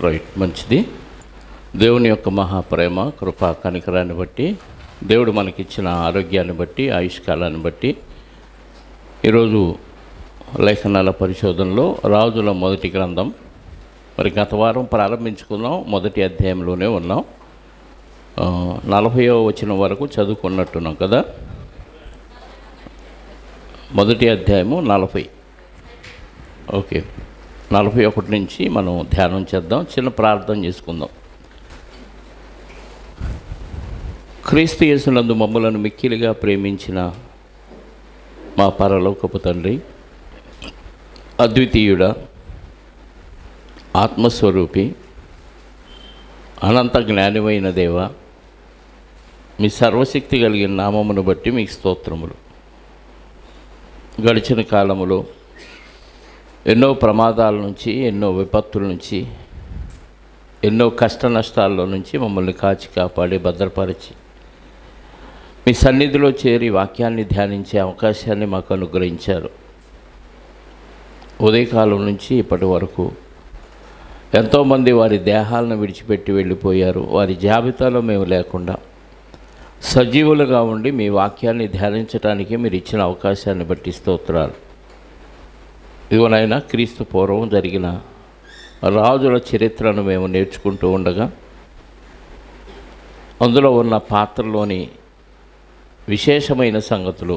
Right, మంచిది. దేవుని యొక్క మహాప్రేమ, కృప, కనికరాన్ని బట్టి, దేవుడు మనకిచ్చిన ఆరోగ్యాన్ని బట్టి, ఆయుష్కాలాన్ని బట్టి ఈరోజు లేఖనాల పరిశోధనలో రాజుల మొదటి గ్రంథం మరి గత వారం ప్రారంభించుకున్నాం. మొదటి అధ్యాయంలోనే ఉన్నాం. 40వ వచనం వరకు చదువుకున్నట్టున్నాం కదా. మొదటి అధ్యాయము 40. ఓకే, 41 నుంచి మనం ధ్యానం చేద్దాం. చిన్న ప్రార్థన చేసుకుందాం. క్రీస్తు యేసునందు మమ్ములను మిక్కిలిగా ప్రేమించిన మా పరలోకపు తండ్రి, అద్వితీయుడ, ఆత్మస్వరూపి, అనంత జ్ఞానమైన దేవ, మీ సర్వశక్తి కలిగిన నామమును బట్టి మీకు స్తోత్రములు. గడిచిన కాలములో ఎన్నో ప్రమాదాల నుంచి, ఎన్నో విపత్తుల నుంచి, ఎన్నో కష్ట నష్టాల్లో నుంచి మమ్మల్ని కాచి కాపాడి భద్రపరిచి మీ సన్నిధిలో చేరి వాక్యాన్ని ధ్యానించే అవకాశాన్ని మాకు అనుగ్రహించారు. ఉదయకాలం నుంచి ఇప్పటి వరకు ఎంతోమంది వారి దేహాలను విడిచిపెట్టి వెళ్ళిపోయారు. వారి జాబితాలో మేము లేకుండా సజీవులుగా ఉండి మీ వాక్యాన్ని ధ్యానించడానికి మీరు ఇచ్చిన అవకాశాన్ని బట్టి స్తోత్రాలు. ఇదిగోనైనా క్రీస్తు పూర్వం జరిగిన రాజుల చరిత్రను మేము నేర్చుకుంటూ ఉండగా అందులో ఉన్న పాత్రలోని విశేషమైన సంగతులు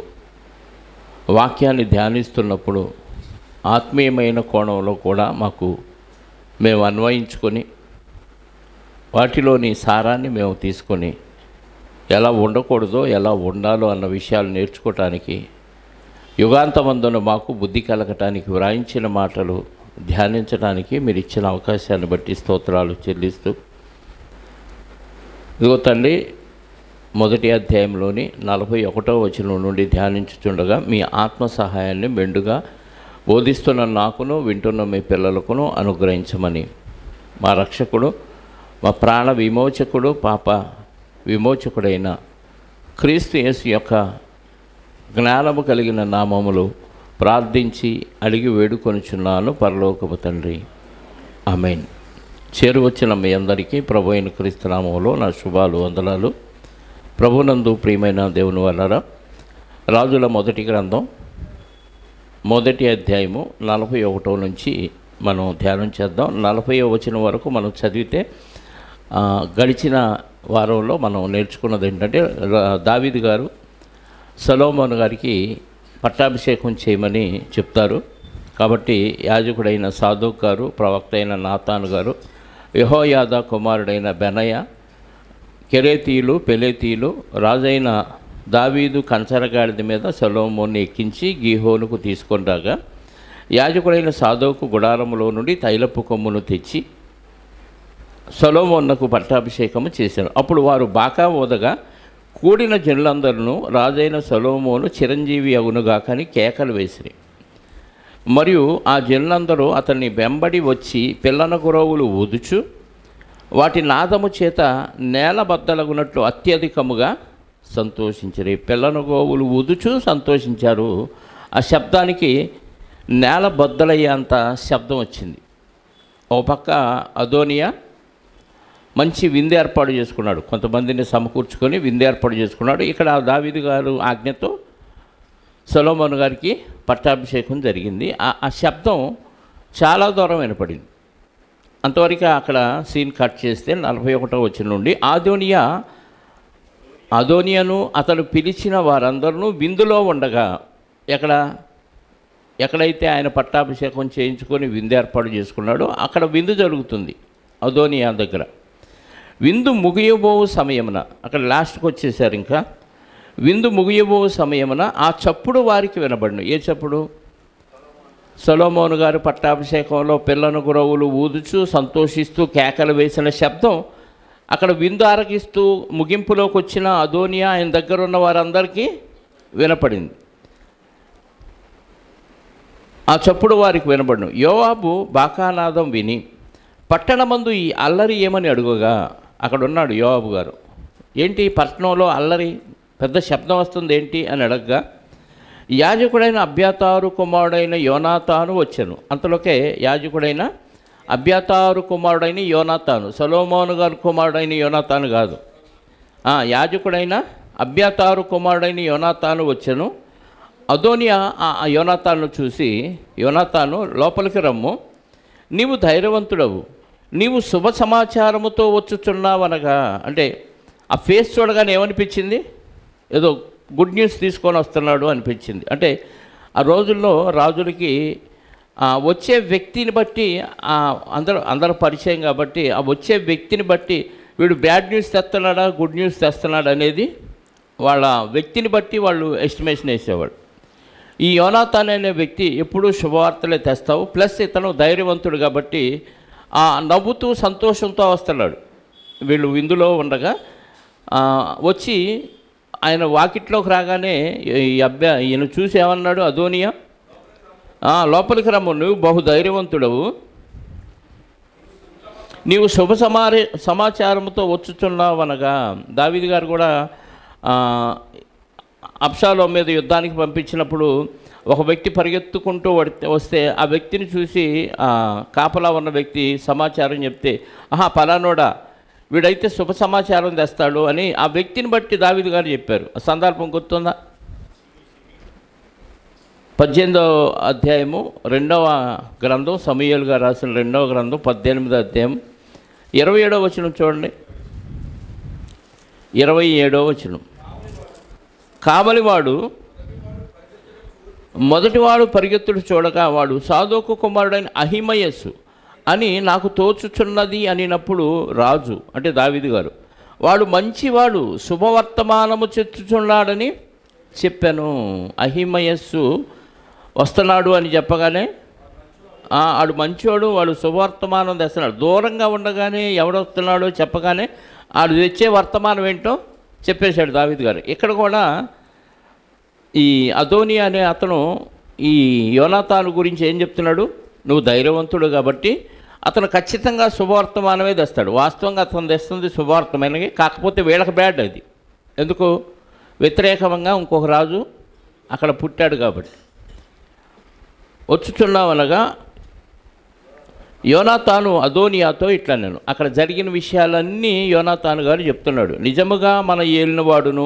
వాక్యాన్ని ధ్యానిస్తున్నప్పుడు ఆత్మీయమైన కోణంలో కూడా మాకు మేము అన్వయించుకొని వాటిలోని సారాన్ని మేము తీసుకొని ఎలా ఉండకూడదో ఎలా ఉండాలో అన్న విషయాలు నేర్చుకోవటానికి యుగాంతమందున మాకు బుద్ధి కలగటానికి వ్రాయించిన మాటలు ధ్యానించడానికి మీరు ఇచ్చిన అవకాశాన్ని బట్టి స్తోత్రాలు చెల్లిస్తూ, ఇదిగో తండ్రి, మొదటి అధ్యాయంలోని 41వ వచనం నుండి ధ్యానించుచుండగా మీ ఆత్మ సహాయాన్ని మెండుగా బోధిస్తున్న నాకును వింటున్న మీ పిల్లలకును అనుగ్రహించమని మా రక్షకుడు, మా ప్రాణ విమోచకుడు, పాప విమోచకుడైన క్రీస్తు యేసు యొక్క జ్ఞానము కలిగిన నామములు ప్రార్థించి అడిగి వేడుకొనుచున్నాను పరలోకపు తండ్రి, ఆమేన్. చేరువచ్చిన మీ అందరికీ ప్రభు అయిన క్రీస్తు నామములో నా శుభాలు, వందనాలు. ప్రభునందు ప్రియమైన దేవుని వల్లరా, రాజుల మొదటి గ్రంథం మొదటి అధ్యాయము 41 నుంచి మనం ధ్యానం చేద్దాం. 40వ వచనం వరకు మనం చదివితే గడిచిన వారంలో మనం నేర్చుకున్నది ఏంటంటే, దావీదు గారు సొలొమోను గారికి పట్టాభిషేకం చేయమని చెప్తారు. కాబట్టి యాజకుడైన సాదోక్ గారు, ప్రవక్త అయిన నాతాను గారు, యెహోయాదా కుమారుడైన బెనయ, కెరేతీయులు, పెలేతీయులు రాజైన దావీదు కంచరగాడిద మీద సొలొమోన్ని ఎక్కించి గీహోనుకు తీసుకొని రాగా, యాజకుడైన సాదోకు గుడారములో నుండి తైలపు కొమ్మును తెచ్చి సొలొమోనుకు పట్టాభిషేకము చేశారు. అప్పుడు వారు బాకా ఓదగా కూడిన జనులందరూ రాజైన సొలొమోను చిరంజీవి అగునుగాకని కేకలు వేసిరి. మరియు ఆ జనులందరూ అతన్ని వెంబడి వచ్చి పిల్లన గురవులు ఊదుచు వాటి నాదము చేత నేల బద్దలగునట్లు అత్యధికముగా సంతోషించరు. పిల్లన గోవులు ఊదుచు సంతోషించారు. ఆ శబ్దానికి నేల బద్దలయ్యేంత శబ్దం వచ్చింది. ఓ పక్క అదోనియా మంచి విందు ఏర్పాటు చేసుకున్నాడు, కొంతమందిని సమకూర్చుకొని విందు ఏర్పాటు చేసుకున్నాడు. ఇక్కడ దావీదు గారు ఆజ్ఞతో సొలొమోను గారికి పట్టాభిషేకం జరిగింది. ఆ శబ్దం చాలా దూరం వినపడింది. అంతవరకు అక్కడ సీన్ కట్ చేస్తే 41వ వచనం నుండి అదోనియాను అతను పిలిచిన వారందరూ విందులో ఉండగా, ఎక్కడైతే ఆయన పట్టాభిషేకం చేయించుకొని విందు ఏర్పాటు చేసుకున్నాడో అక్కడ విందు జరుగుతుంది అదోనియా దగ్గర. విందు ముగియబోవు సమయమున, అక్కడ లాస్ట్కి వచ్చేసారు. ఇంకా విందు ముగియబోవు సమయమున ఆ చప్పుడు వారికి వినబడును. ఏ చప్పుడు? సొలొమోను గారు పట్టాభిషేకంలో పిల్లను గురవులు ఊదుచూ సంతోషిస్తూ కేకలు వేసిన శబ్దం అక్కడ విందు ఆరగిస్తూ ముగింపులోకి వచ్చిన అదోనియా ఆయన దగ్గర ఉన్న వారందరికీ వినపడింది. ఆ చప్పుడు వారికి వినబడును. యోవాబు బాకానాదం విని పట్టణమందు ఈ అల్లరి ఏమని అడుగుగా, అక్కడ ఉన్నాడు యోవాబు గారు. ఏంటి పట్టణంలో అల్లరి, పెద్ద శబ్దం వస్తుంది ఏంటి అని అడగగా, యాజకుడైన అబ్యాతారు కుమారుడైన యోనాతాను వచ్చాను. అంతలోకే యాజకుడైన అబ్యాతారు కుమారుడైన యోనాతాను, సొలొమోను గారి కుమారుడైన యోనాతాను కాదు. యాజకుడైన అబ్యాతారు కుమారుడైన యోనాతాను వచ్చెను. అదోనియా ఆ యోనాతాను చూసి, యోనాతాను లోపలికి రమ్ము, నీవు ధైర్యవంతుడవు, నీవు శుభ సమాచారముతో వచ్చుచున్నావనగా. అంటే ఆ ఫేస్ చూడగానే ఏమనిపించింది? ఏదో గుడ్ న్యూస్ తీసుకొని వస్తున్నాడు అనిపించింది. అంటే ఆ రోజుల్లో రాజులకి వచ్చే వ్యక్తిని బట్టి అందరూ పరిచయం కాబట్టి ఆ వచ్చే వ్యక్తిని బట్టి వీడు బ్యాడ్ న్యూస్ తెస్తున్నాడా గుడ్ న్యూస్ తెస్తున్నాడా అనేది వాళ్ళ వ్యక్తిని బట్టి వాళ్ళు ఎస్టిమేషన్ వేసేవాడు. ఈ యోనాతాన్ అనే వ్యక్తి ఎప్పుడూ శుభవార్తలే తెస్తావు, ప్లస్ ఇతను ధైర్యవంతుడు కాబట్టి నవ్వుతూ సంతోషంతో వస్తున్నాడు. వీళ్ళు విందులో ఉండగా వచ్చి ఆయన వాకిట్లోకి రాగానే ఈయన చూసి ఏమన్నాడు? అదోనియా, లోపలికి రమ్ము, నువ్వు బహుధైర్యవంతుడవు, నీవు శుభ సమాచారంతో వచ్చుచున్నావు అనగా. దావీదు గారు కూడా అబ్షాలోము మీద యుద్ధానికి పంపించినప్పుడు ఒక వ్యక్తి పరిగెత్తుకుంటూ వస్తే ఆ వ్యక్తిని చూసి కాపలా ఉన్న వ్యక్తి సమాచారం చెప్తే, పలానోడా, వీడైతే శుభ సమాచారం తెస్తాడు అని ఆ వ్యక్తిని బట్టి దావీదు గారు చెప్పారు. ఆ సందర్భం గుర్తుందా? 18వ అధ్యాయము 2వ గ్రంథం, సమూయేలు గారు రాసిన 2వ గ్రంథం 18వ అధ్యాయం 27వ వచనం చూడండి. 27వ వచనం. కావలివాడు మొదటివాడు పరిగెత్తుడు చూడగా వాడు సాదోకు కుమారుడైన అహిమయస్సు అని నాకు తోచుచున్నది అనినప్పుడు రాజు, అంటే దావీదు గారు, వాడు మంచివాడు, శుభవర్తమానము చెచ్చుచున్నాడని చెప్పాను. అహిమయస్సు వస్తున్నాడు అని చెప్పగానే ఆడు మంచివాడు, వాడు శుభవర్తమానం తెస్తున్నాడు. దూరంగా ఉండగానే ఎవడు వస్తున్నాడో చెప్పగానే ఆడు తెచ్చే వర్తమానం ఏంటో చెప్పేశాడు దావీదు గారు. ఇక్కడ కూడా ఈ అదోనియా అనే అతను ఈ యోనాతాను గురించి ఏం చెప్తున్నాడు? నువ్వు ధైర్యవంతుడు కాబట్టి అతను ఖచ్చితంగా శుభవర్తమానమే తెస్తాడు. వాస్తవంగా అతను తెస్తుంది శుభవర్తమైనవి, కాకపోతే వీళ్ళకి బ్యాడ్ అది. ఎందుకు? వ్యతిరేకంగా ఇంకొక రాజు అక్కడ పుట్టాడు కాబట్టి. వచ్చుచున్నావనగా యోనాతాను అదోనియాతో ఇట్లా, నేను అక్కడ జరిగిన విషయాలన్నీ యోనాతాను గారు చెప్తున్నాడు. నిజముగా మన ఏలినవాడును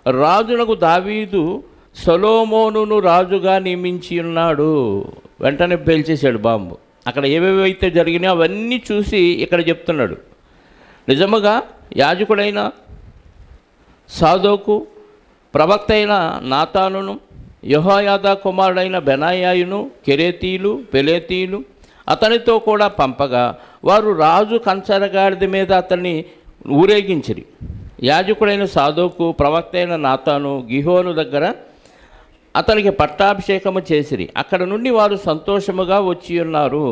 రాజునకు దావీదు సొలొమోనును రాజుగా నియమించి ఉన్నాడు. వెంటనే పేల్చేశాడు బాంబు. అక్కడ ఏవేవైతే జరిగినాయో అవన్నీ చూసి ఇక్కడ చెప్తున్నాడు. నిజముగా యాజకుడైన సాదోకు, ప్రవక్త అయిన నాతానును, యెహోయాదా కుమారుడైన బెనాయాయును, కెరేతీలు, పెలేతీలు అతనితో కూడా పంపగా వారు రాజు కంచరగాడిద మీద అతన్ని ఊరేగించిరి. యాజకుడైన సాదోకు, ప్రవక్త అయిన నాతాను గిహోను దగ్గర అతనికి పట్టాభిషేకము చేసిరి. అక్కడ నుండి వారు సంతోషముగా వచ్చి ఉన్నారు.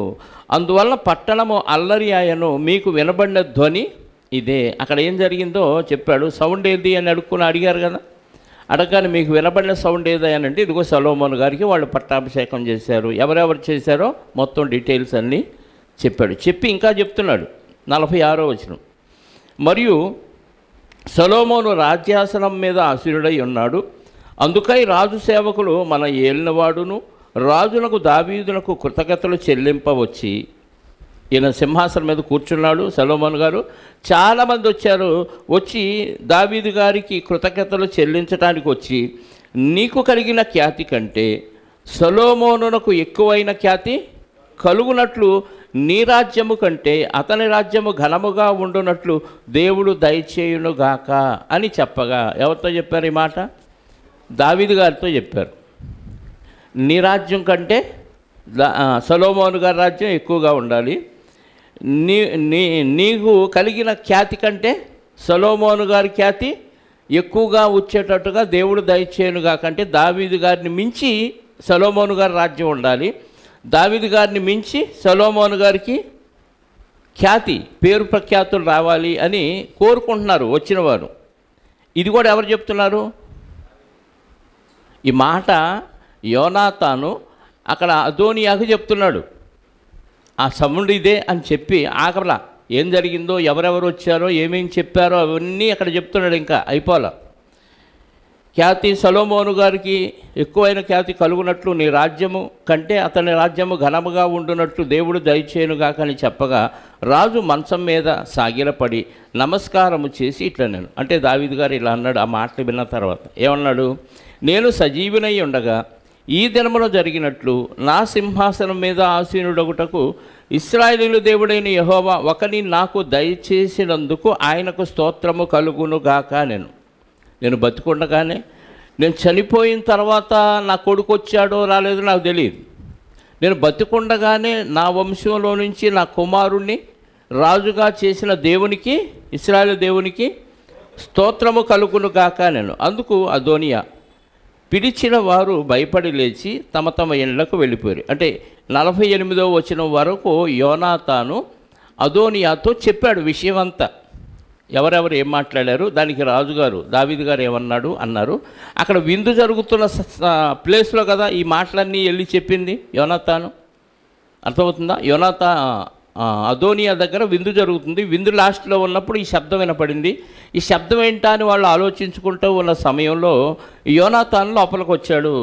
అందువల్ల పట్టణము అల్లరి ఆయను, మీకు వినబడిన ధ్వని ఇదే. అక్కడ ఏం జరిగిందో చెప్పాడు. సౌండ్ ఏది అని అడిగారు కదా. అడగగానే మీకు వినబడిన సౌండ్ ఏది అని అంటే, ఇదిగో సొలొమోను గారికి వాళ్ళు పట్టాభిషేకం చేశారు. ఎవరెవరు చేశారో మొత్తం డీటెయిల్స్ అన్నీ చెప్పాడు. చెప్పి ఇంకా చెప్తున్నాడు 46వ వచనం. మరియు సొలొమోను రాజ్యాసనం మీద ఆసీనుడై ఉన్నాడు. అందుకై రాజు సేవకులు మన ఏలినవాడును రాజునకు దావీదునకు కృతజ్ఞతలు చెల్లింపవచ్చి, ఈయన సింహాసనం మీద కూర్చున్నాడు సొలొమోను గారు. చాలామంది వచ్చారు. వచ్చి దావీదు గారికి కృతజ్ఞతలు చెల్లించడానికి వచ్చి, నీకు కలిగిన ఖ్యాతి కంటే సొలొమోనునకు ఎక్కువైన ఖ్యాతి కలుగునట్లు నీ రాజ్యము కంటే అతని రాజ్యము ఘనముగా ఉండునట్లు దేవుడు దయచేయునుగాక అని చెప్పగా, ఎవరితో చెప్పారు ఈ మాట? దావీదు గారితో చెప్పారు. నీ రాజ్యం కంటే సొలొమోను గారి రాజ్యం ఎక్కువగా ఉండాలి. నీకు కలిగిన ఖ్యాతి కంటే సొలొమోను గారి ఖ్యాతి ఎక్కువగా వచ్చేటట్టుగా దేవుడు దయచేయునుగా. కంటే దావీదు గారిని మించి సొలొమోను గారి రాజ్యం ఉండాలి. దావీదు గారిని మించి సొలొమోను గారికి ఖ్యాతి, పేరు ప్రఖ్యాతులు రావాలి అని కోరుకుంటున్నారు వచ్చిన వారు. ఇది కూడా ఎవరు చెప్తున్నారు? ఈ మాట యోనాతాను అక్కడ అదోనియాకు చెప్తున్నాడు. ఆ సౌండ్ ఇదే అని చెప్పి ఆకలా ఏం జరిగిందో, ఎవరెవరు వచ్చారో, ఏమేమి చెప్పారో అవన్నీ అక్కడ చెప్తున్నాడు. ఇంకా అయిపోలా. ఖ్యాతి సొలొమోను గారికి ఎక్కువైన ఖ్యాతి కలుగునట్లు నీ రాజ్యము కంటే అతని రాజ్యము ఘనముగా ఉండునట్లు దేవుడు దయచేయునుగాక అని చెప్పగా రాజు మంచం మీద సాగిలపడి నమస్కారము చేసి ఇట్లా నేను అంటే దావీదు గారు ఇలా అన్నాడు. ఆ మాటలు విన్న తర్వాత ఏమన్నాడు? నేను సజీవునై ఉండగా ఈ దినములో జరిగినట్లు నా సింహాసనం మీద ఆసీనుడొకటకు ఇశ్రాయేలు దేవుడైన యెహోవా ఒకని నాకు దయచేసినందుకు ఆయనకు స్తోత్రము కలుగునుగాక. నేను బతికుండగానే, నేను చనిపోయిన తర్వాత నా కొడుకు వచ్చాడో రాలేదో నాకు తెలియదు. నేను బతికుండగానే నా వంశంలో నుంచి నా కుమారుణ్ణి రాజుగా చేసిన దేవునికి, ఇశ్రాయేలు దేవునికి స్తోత్రము కలుగునుగాక. అందుకు అదోనియా పిలిచిన వారు భయపడి లేచి తమ తమ ఇళ్లకు వెళ్ళిపోయారు. అంటే 48వ వచనం వరకు యోనాతాను అదోనియాతో చెప్పాడు విషయం అంతా. ఎవరెవరు ఏం మాట్లాడారు, దానికి రాజుగారు దావీదు గారు ఏమన్నాడు అన్నారు. అక్కడ విందు జరుగుతున్న ప్లేస్లో కదా ఈ మాటలన్నీ వెళ్ళి చెప్పింది యోనాతాను. అర్థమవుతుందా? అదోనియా దగ్గర విందు జరుగుతుంది. విందు లాస్ట్లో ఉన్నప్పుడు ఈ శబ్దం వినపడింది. ఈ శబ్దం ఏంటా అని వాళ్ళు ఆలోచించుకుంటూ ఉన్న సమయంలో యోనాతాను లోపలికి వచ్చాడు.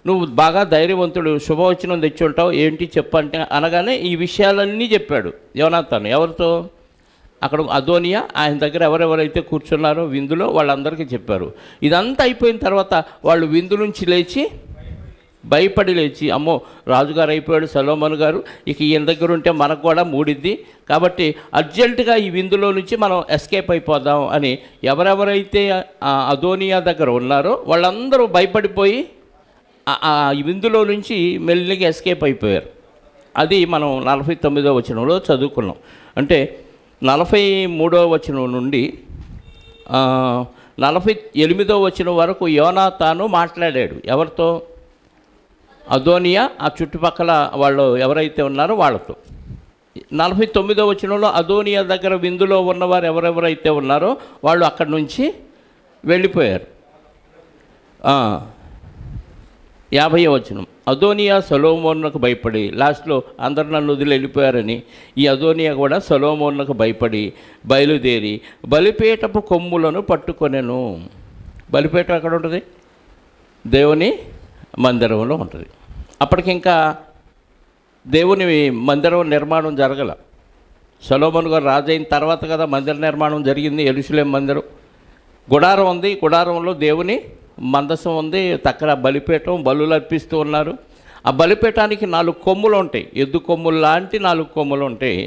నువ్వు బాగా ధైర్యవంతుడు, శుభవచనం తెచ్చి ఉంటావు, ఏంటి చెప్పంటే అనగానే ఈ విషయాలన్నీ చెప్పాడు యోనాతాను. ఎవరితో? అక్కడ అదోనియా ఆయన దగ్గర ఎవరెవరైతే కూర్చున్నారో విందులో వాళ్ళందరికీ చెప్పారు. ఇదంతా అయిపోయిన తర్వాత వాళ్ళు విందు నుంచి లేచి భయపడి లేచి, అమ్మో రాజుగారు అయిపోయాడు సొలొమోను గారు, ఇక ఈయన దగ్గర ఉంటే మనకు కూడా మూడిద్ది, కాబట్టి అర్జెంటుగా ఈ విందులో నుంచి మనం ఎస్కేప్ అయిపోదాం అని ఎవరెవరైతే అదోనియా దగ్గర ఉన్నారో వాళ్ళందరూ భయపడిపోయి ఈ విందులో నుంచి మెల్లిగా ఎస్కేప్ అయిపోయారు. అది మనం 49వ వచనంలో చదువుకున్నాం. అంటే 43వ వచనం నుండి 48వ వచనం వరకు యోనాతాను మాట్లాడాడు. ఎవరితో? అదోనియా ఆ చుట్టుపక్కల వాళ్ళు ఎవరైతే ఉన్నారో వాళ్ళతో. 49వ వచనంలో అదోనియా దగ్గర విందులో ఉన్నవారు ఎవరెవరైతే ఉన్నారో వాళ్ళు అక్కడి నుంచి వెళ్ళిపోయారు. 50వ వచనం అదోనియా సొలొమోనుకు భయపడి, లాస్ట్లో అందరు నన్ను వదిలి వెళ్ళిపోయారని ఈ అదోనియా కూడా సొలొమోనుకు భయపడి బయలుదేరి బలిపీఠపు కొమ్ములను పట్టుకొనెను. బలిపీఠం ఎక్కడ ఉంటుంది? దేవుని మందిరంలో ఉంటుంది. అప్పటికింకా దేవుని మందిరం నిర్మాణం జరగల. సొలొమోను గారు రాజు అయిన తర్వాత కదా మందిర నిర్మాణం జరిగింది. యెరూషలేము మందిరం గుడారం ఉంది, గుడారంలో దేవుని మందసం ఉంది, తక్కడ బలిపీఠం, బలులు అర్పిస్తూ ఉన్నారు. ఆ బలిపీఠానికి 4 కొమ్ములు ఉంటాయి, ఎద్దు కొమ్ములు లాంటి 4 కొమ్ములు ఉంటాయి.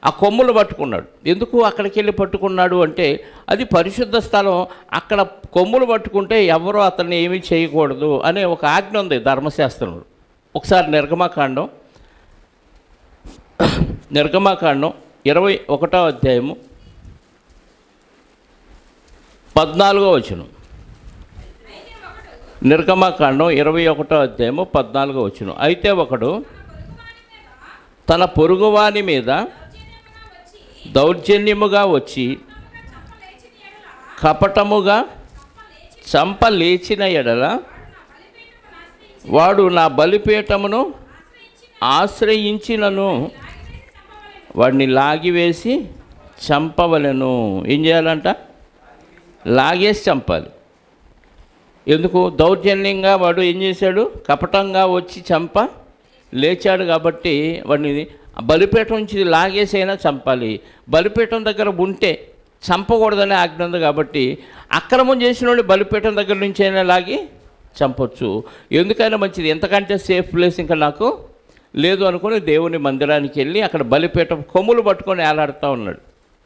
ఆ కొమ్ములు పట్టుకున్నాడు. ఎందుకు అక్కడికి వెళ్ళి పట్టుకున్నాడు అంటే అది పరిశుద్ధ స్థలం, అక్కడ కొమ్ములు పట్టుకుంటే ఎవరో అతన్ని ఏమీ చేయకూడదు అనే ఒక ఆజ్ఞ ఉంది ధర్మశాస్త్రంలో. ఒకసారి నిర్గమాకాండం 21వ అధ్యాయము 14వ వచనం. నిర్గమాకాండం 21వ అధ్యాయము 14వ వచనం. అయితే ఒకడు తన పొరుగువాని మీద దౌర్జన్యముగా వచ్చి కపటముగా చంపలేచిన ఎడల వాడు నా బలిపీఠమును ఆశ్రయించినను వాడిని లాగివేసి చంపవలెను. ఏం చేయాలంట? లాగేసి చంపాలి. ఎందుకు? దౌర్జన్యంగా వాడు ఏం చేశాడు? కపటంగా వచ్చి చంప లేచాడు కాబట్టి వాడిని బలిపీఠం నుంచి లాగేసైనా చంపాలి. బలిపీఠం దగ్గర ఉంటే చంపకూడదనే ఆజ్ఞ ఉంది కాబట్టి అక్రమం చేసిన వాడిని బలిపీఠం దగ్గర నుంచి అయినా లాగి చంపొచ్చు. ఎందుకైనా మంచిది, ఎంతకంటే సేఫ్ ప్లేస్ ఇంకా నాకు లేదు అనుకుని దేవుని మందిరానికి వెళ్ళి అక్కడ బలిపీఠం కొమ్ములు పట్టుకొని ఏలాడుతూ ఉన్నాడు.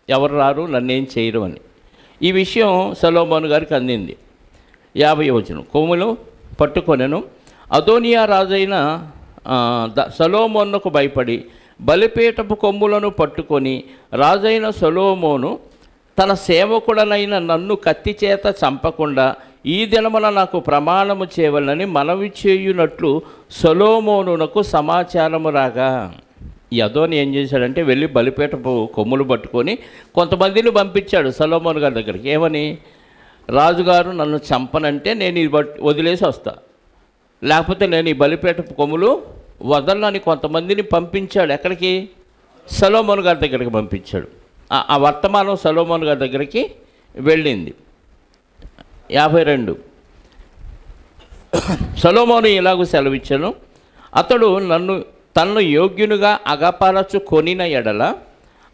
ఎవరు రారు, నన్నేం చేయరు అని. ఈ విషయం సొలొమోను గారికి అందింది. 50వ వచనం. కొమ్ములు పట్టుకొనెను. అదోనియా రాజైన సొలొమోనుకు భయపడి బలిపీఠపు కొమ్ములను పట్టుకొని రాజైన సొలొమోను తన సేవకుడనైన నన్ను కత్తి చేత చంపకుండా ఈ దినమున నాకు ప్రమాణము చేయవలనని మనవి చేయునట్లు సొలొమోనునకు సమాచారము రాగా. ఈ అదోని ఏం చేశాడంటే వెళ్ళి బలిపీఠపు కొమ్ములు పట్టుకొని కొంతమందిని పంపించాడు సొలొమోను గారి దగ్గరికి. ఏమని? రాజుగారు నన్ను చంపనంటే నేను ఇది వదిలేసి వస్తా, లేకపోతే నేను ఈ బలిపీఠపు కొమ్ములు వదలని కొంతమందిని పంపించాడు. ఎక్కడికి? సొలొమోను గారి దగ్గరికి పంపించాడు. ఆ వర్తమానం సొలొమోను గారి దగ్గరికి వెళ్ళింది. 52 సొలొమోను ఇలాగూ సెలవిచ్చెను, అతడు తన్ను యోగ్యునిగా అగపరచుకొనిన ఎడల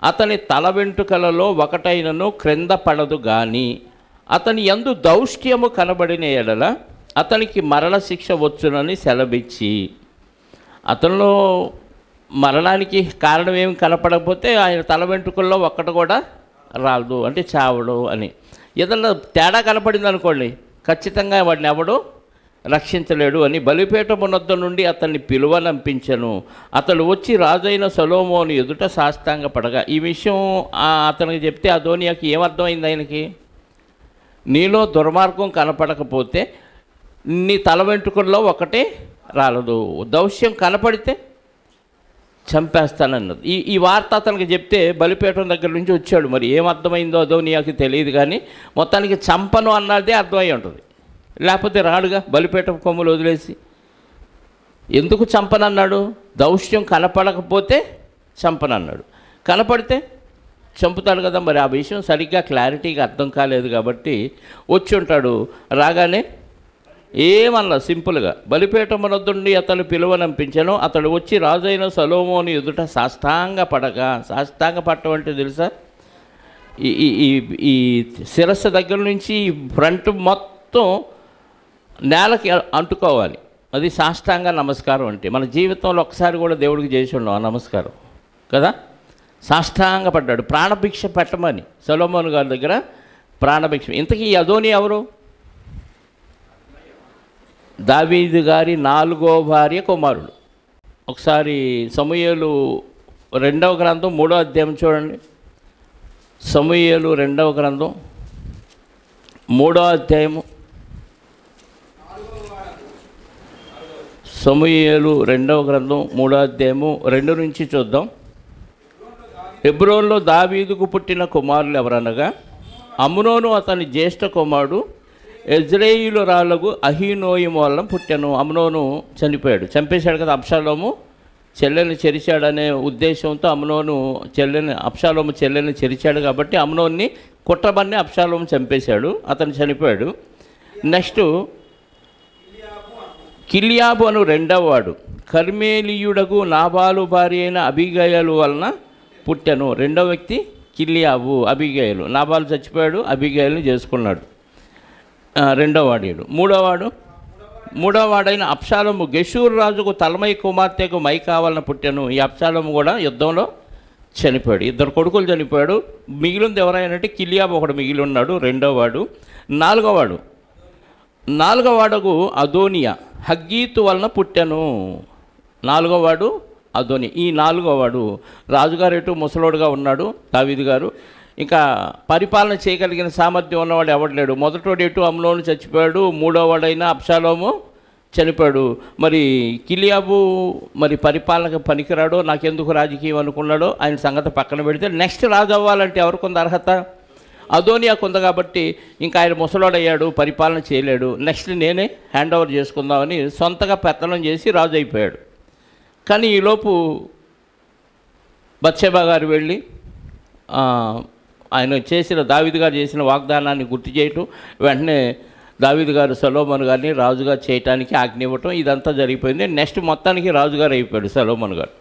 అతని తల వెంట్రుకలలో ఒకటైనను క్రింద పడదు గాని అతని యందు దౌష్ట్యము కనబడిన ఎడల అతనికి మరణశిక్ష వచ్చునని సెలవిచ్చి, అతనిలో మరణానికి కారణం ఏమి కనపడకపోతే ఆయన తల వెంట్రుకల్లో ఒక్కటి కూడా రాదు, అంటే చావడు అని. ఏదన్నా తేడా కనపడింది అనుకోండి, ఖచ్చితంగా వాడిని ఎవడు రక్షించలేడు అని బలిపీఠమునొద్ద నుండి అతన్ని పిలువనంపించెను. అతడు వచ్చి రాజైన సొలొమోను ఎదుట సాష్టాంగపడగా. ఈ విషయం అతనికి చెప్తే అదోనియాకి ఏమర్థమైంది? ఆయనకి, నీలో దుర్మార్గం కనపడకపోతే నీ తల వెంట్రుకల్లో ఒకటే రాలదు, దౌష్యం కనపడితే చంపేస్తానన్నది. ఈ వార్త అతనికి చెప్తే బలిపీఠం దగ్గర నుంచి వచ్చాడు. మరి ఏమర్థమైందో అదోనియాకి తెలియదు, కానీ మొత్తానికి చంపను అన్నదే అర్థమై ఉంటుంది. లేకపోతే రాడుగా బలిపీఠం కొమ్ములు వదిలేసి. ఎందుకు చంపనన్నాడు? దౌష్యం కనపడకపోతే చంపనన్నాడు, కనపడితే చంపుతాడు కదా. మరి ఆ విషయం సరిగ్గా క్లారిటీగా అర్థం కాలేదు కాబట్టి వచ్చి ఉంటాడు. రాగానే ఏమన్నా సింపుల్గా బలిపీఠమునొద్దుండి అతను పిలువనంపించాను. అతడు వచ్చి రాజైన సొలొమోను ఎదుట సాష్టాంగపడగా. సాష్టాంగపడటం అంటే తెలుసా? ఈ శిరస్సు దగ్గర నుంచి ఫ్రంట్ మొత్తం నేలకి అంటుకోవాలి. అది సాష్టాంగ నమస్కారం అంటే. మన జీవితంలో ఒకసారి కూడా దేవుడికి చేసి ఉన్నాం ఆ నమస్కారం కదా. సాష్టాంగ పడ్డాడు, ప్రాణభిక్ష పెట్టమని సొలొమోను గారి దగ్గర ప్రాణభిక్ష. ఇంతకీ అదోని ఎవరు? దావీదు గారి 4వ భార్య కుమారుడు. ఒకసారి సమూయేలు 2వ గ్రంథం 3వ అధ్యాయం చూడండి. సమూయేలు 2వ గ్రంథం 3వ అధ్యాయము. సమూయేలు 2వ గ్రంథం 3వ అధ్యాయము 2 నుంచి చూద్దాం. హెబ్రోన్లో దావీదుకు పుట్టిన కుమారులు ఎవరనగా, అమ్నోను అతని జ్యేష్ఠ కుమారుడు, యెజ్రెయేలురాలకు అహీనోయము వలన పుట్టాను. అమ్నోను చనిపోయాడు, చంపేశాడు కదా. అబ్షాలోము చెల్లెని చెరిచాడనే ఉద్దేశంతో అబ్షాలోము చెల్లెని చెరిచాడు కాబట్టి అమ్నోన్ని కుట్రబన్ని అబ్షాలోము చంపేశాడు, అతను చనిపోయాడు. నెక్స్ట్ కిలియాబు అను 2వ వాడు కర్మేలీయుడకు నాబాలు భార్య అయిన అబీగయలు వలన పుట్టాను. 2వ వ్యక్తి కిలియాబు, అబీగయలు. నాబాలు చచ్చిపోయాడు, అబీగయల్ని చేసుకున్నాడు. 2వ వాడు. 3వ వాడైన అబ్షాలోము గెషూరు రాజుకు తల్మై కుమార్తెకు మైకా వలన పుట్టాను. ఈ అబ్షాలోము కూడా యుద్ధంలో చనిపోయాడు. 2 కొడుకులు చనిపోయాడు. మిగిలింది ఎవరైనా కిలియాబు ఒకడు మిగిలి ఉన్నాడు, 2వ వాడు. 4వ వాడకు అదోనియా హగ్గీతు వలన పుట్టాను. 4వ వాడు అదోని. ఈ 4వ వాడు రాజుగారు ఎటు ముసలోడుగా ఉన్నాడు దావీదు గారు. ఇంకా పరిపాలన చేయగలిగిన సామర్థ్యం ఉన్నవాడు ఎవడలేడు. మొదటోడు ఎటు అమ్నోను చచ్చిపోయాడు, 3వ వాడైన అబ్షాలోము చనిపోయాడు. మరి కిలియాబు మరి పరిపాలనకు పనికిరాడో, నాకెందుకు రాజకీయం అనుకున్నాడో ఆయన సంగతి పక్కన పెడితే, నెక్స్ట్ రాజు అవ్వాలంటే ఎవరికి అర్హత? అదోనియాకు ఉంది కాబట్టి ఇంకా ఆయన ముసలోడయ్యాడు, పరిపాలన చేయలేడు, నెక్స్ట్ నేనే హ్యాండ్ ఓవర్ చేసుకుందామని సొంతగా పెత్తనం చేసి రాజు అయిపోయాడు. కానీ ఈలోపు బత్షెబా గారు వెళ్ళి ఆయన దావీదు గారు చేసిన వాగ్దానాన్ని గుర్తు చేయటం, వెంటనే దావీదు గారు సొలొమోను గారిని రాజుగా చేయటానికి ఆజ్ఞ ఇవ్వటం, ఇదంతా జరిగిపోయింది. నెక్స్ట్ మొత్తానికి రాజుగారు అయిపోయాడు సొలొమోను గారు.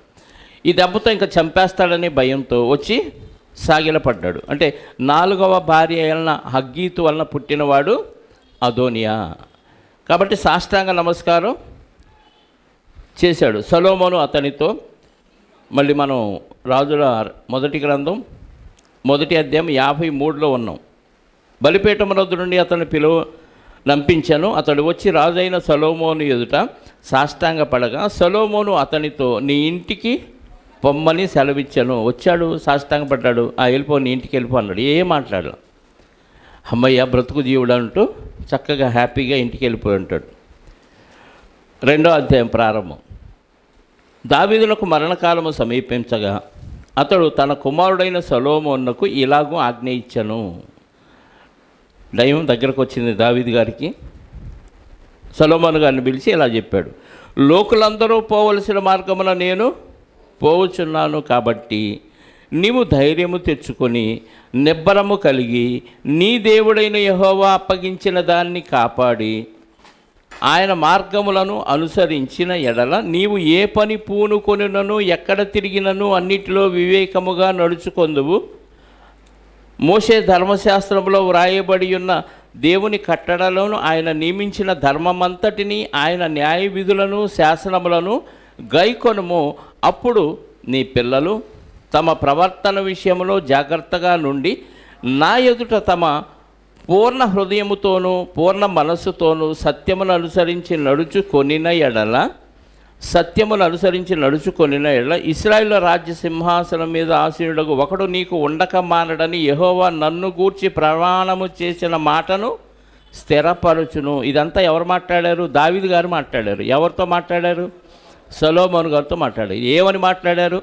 ఈ దెబ్బతో ఇంకా చంపేస్తాడనే భయంతో వచ్చి సాగిలపడ్డాడు. అంటే 4వ భార్య అయిన హగ్గీతు వలన పుట్టినవాడు అదోనియా. కాబట్టి సాష్టాంగ నమస్కారం చేశాడు సొలొమోను అతనితో. మళ్ళీ మనం రాజుల మొదటి గ్రంథం 1వ అధ్యాయం 53లో ఉన్నాం. బలిపీఠమునొద్ద నుండి అతను నంపించాను. అతడు వచ్చి రాజైన సొలొమోను ఎదుట సాష్టాంగపడగా సొలొమోను అతనితో, నీ ఇంటికి పొమ్మని సెలవిచ్చాను. వచ్చాడు, సాష్టాంగపడ్డాడు. వెళ్ళిపో, నీ ఇంటికి వెళ్ళిపో అన్నాడు. ఏం మాట్లాడాల. అమ్మయ్య బ్రతుకు జీవుడు అంటూ చక్కగా హ్యాపీగా ఇంటికి వెళ్ళిపోయి ఉంటాడు. 2వ అధ్యాయం ప్రారంభం. దావీదునకు మరణకాలము సమీపించగా అతడు తన కుమారుడైన సొలొమోనుకు ఇలాగూ ఆజ్ఞ ఇచ్చెను. దైవం దగ్గరకు వచ్చింది దావీదు గారికి. సొలొమోను గారిని పిలిచి ఇలా చెప్పాడు, లోకులందరూ పోవలసిన మార్గమున నేను పోవచ్చున్నాను కాబట్టి నీవు ధైర్యము తెచ్చుకొని నిబ్బరము కలిగి నీ దేవుడైన యెహోవా అప్పగించిన దాన్ని కాపాడి ఆయన మార్గములను అనుసరించిన ఎడల నీవు ఏ పని పూనుకొనినను ఎక్కడ తిరిగినను అన్నిటిలో వివేకముగా నడుచుకొందువు. మోషే ధర్మశాస్త్రంలో వ్రాయబడి ఉన్న దేవుని కట్టడలను ఆయన నియమించిన ధర్మమంతటిని ఆయన న్యాయ విధులను శాసనములను గైకొనుము. అప్పుడు నీ పిల్లలు తమ ప్రవర్తన విషయంలో జాగ్రత్తగా నుండి నా ఎదుట తమ పూర్ణ హృదయముతోనూ పూర్ణ మనస్సుతోనూ సత్యమును అనుసరించి నడుచుకొనిన ఎడల ఇశ్రాయేలు రాజ్య సింహాసనం మీద ఆసీనుడగు ఒకడు నీకు ఉండక మానడని యెహోవా నన్ను గూర్చి ప్రమాణము చేసిన మాటను స్థిరపరచును. ఇదంతా ఎవరు మాట్లాడారు? దావీదు గారు మాట్లాడారు. ఎవరితో మాట్లాడారు? సొలొమోను గారితో మాట్లాడారు. ఏమని మాట్లాడారు?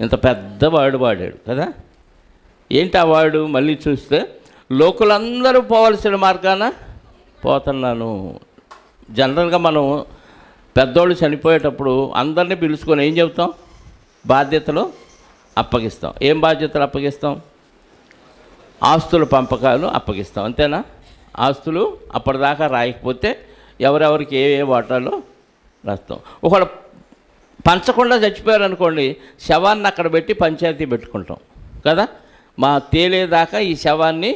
ఇంత పెద్ద వాడు వాడాడు కదా. ఏంటి ఆ వాడు? మళ్ళీ చూస్తే లోకులందరూ పోవలసిన మార్గాన పోతున్నాను. జనరల్గా మనం పెద్దోళ్ళు చనిపోయేటప్పుడు అందరినీ పిలుచుకొని ఏం చెబుతాం? బాధ్యతలు అప్పగిస్తాం. ఏం బాధ్యతలు అప్పగిస్తాం? ఆస్తుల పంపకాలు అప్పగిస్తాం. అంతేనా? ఆస్తులు అప్పటిదాకా రాయకపోతే ఎవరెవరికి ఏ వాటాలో రాస్తాం. ఒకవేళ పంచకుండా చచ్చిపోయారు అనుకోండి, శవాన్ని అక్కడ పెట్టి పంచాయతీ పెట్టుకుంటాం కదా. మా తేలేదాకా ఈ శవాన్ని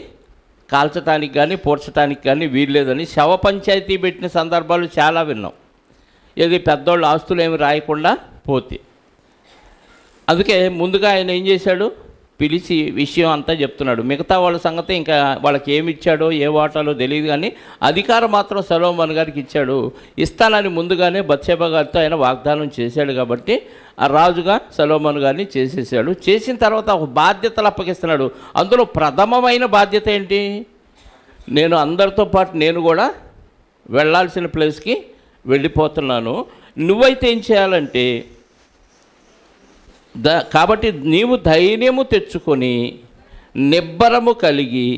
కాల్చడానికి కానీ పూడ్చడానికి కానీ వీల్లేదని శవ పంచాయతీ పెట్టిన సందర్భాలు చాలా విన్నాం. ఏది పెద్దోళ్ళు ఆస్తులు ఏమి రాయకుండా పోతే. అందుకే ముందుగా ఆయన ఏం చేశాడు? పిలిచి విషయం అంతా చెప్తున్నాడు. మిగతా వాళ్ళ సంగతి ఇంకా వాళ్ళకి ఏమి ఇచ్చాడో ఏ వాటాలో తెలియదు, కానీ అధికారం మాత్రం సొలొమోను గారికి ఇచ్చాడు. ఇస్తానని ముందుగానే బత్షెబ గారితో ఆయన వాగ్దానం చేశాడు కాబట్టి ఆ రాజుగా సొలొమోను గారిని చేసేసాడు. చేసిన తర్వాత ఒక బాధ్యతలు అప్పగిస్తున్నాడు. అందులో ప్రథమమైన బాధ్యత ఏంటి? నేను అందరితో పాటు నేను కూడా వెళ్ళాల్సిన ప్లేస్కి వెళ్ళిపోతున్నాను. నువ్వైతే ఏం చేయాలంటే కాబట్టి నీవు ధైర్యము తెచ్చుకొని నిబ్బరము కలిగి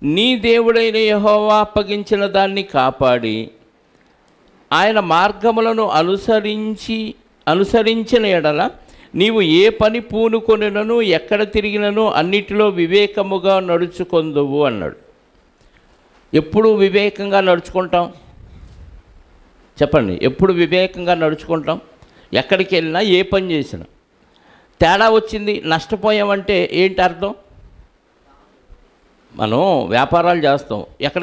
నీ దేవుడైన యెహోవా అప్పగించిన దాన్ని కాపాడి ఆయన మార్గములను అనుసరించిన ఎడల నీవు ఏ పని పూనుకొనినను ఎక్కడ తిరిగినను అన్నిటిలో వివేకముగా నడుచుకొందువు అన్నాడు. ఎప్పుడు వివేకంగా నడుచుకుంటాం? చెప్పండి. ఎప్పుడు వివేకంగా నడుచుకుంటాం? ఎక్కడికి వెళ్ళినా ఏ పని చేసినా తేడా వచ్చింది, నష్టపోయామంటే ఏంటి అర్థం? మనం వ్యాపారాలు చేస్తాం,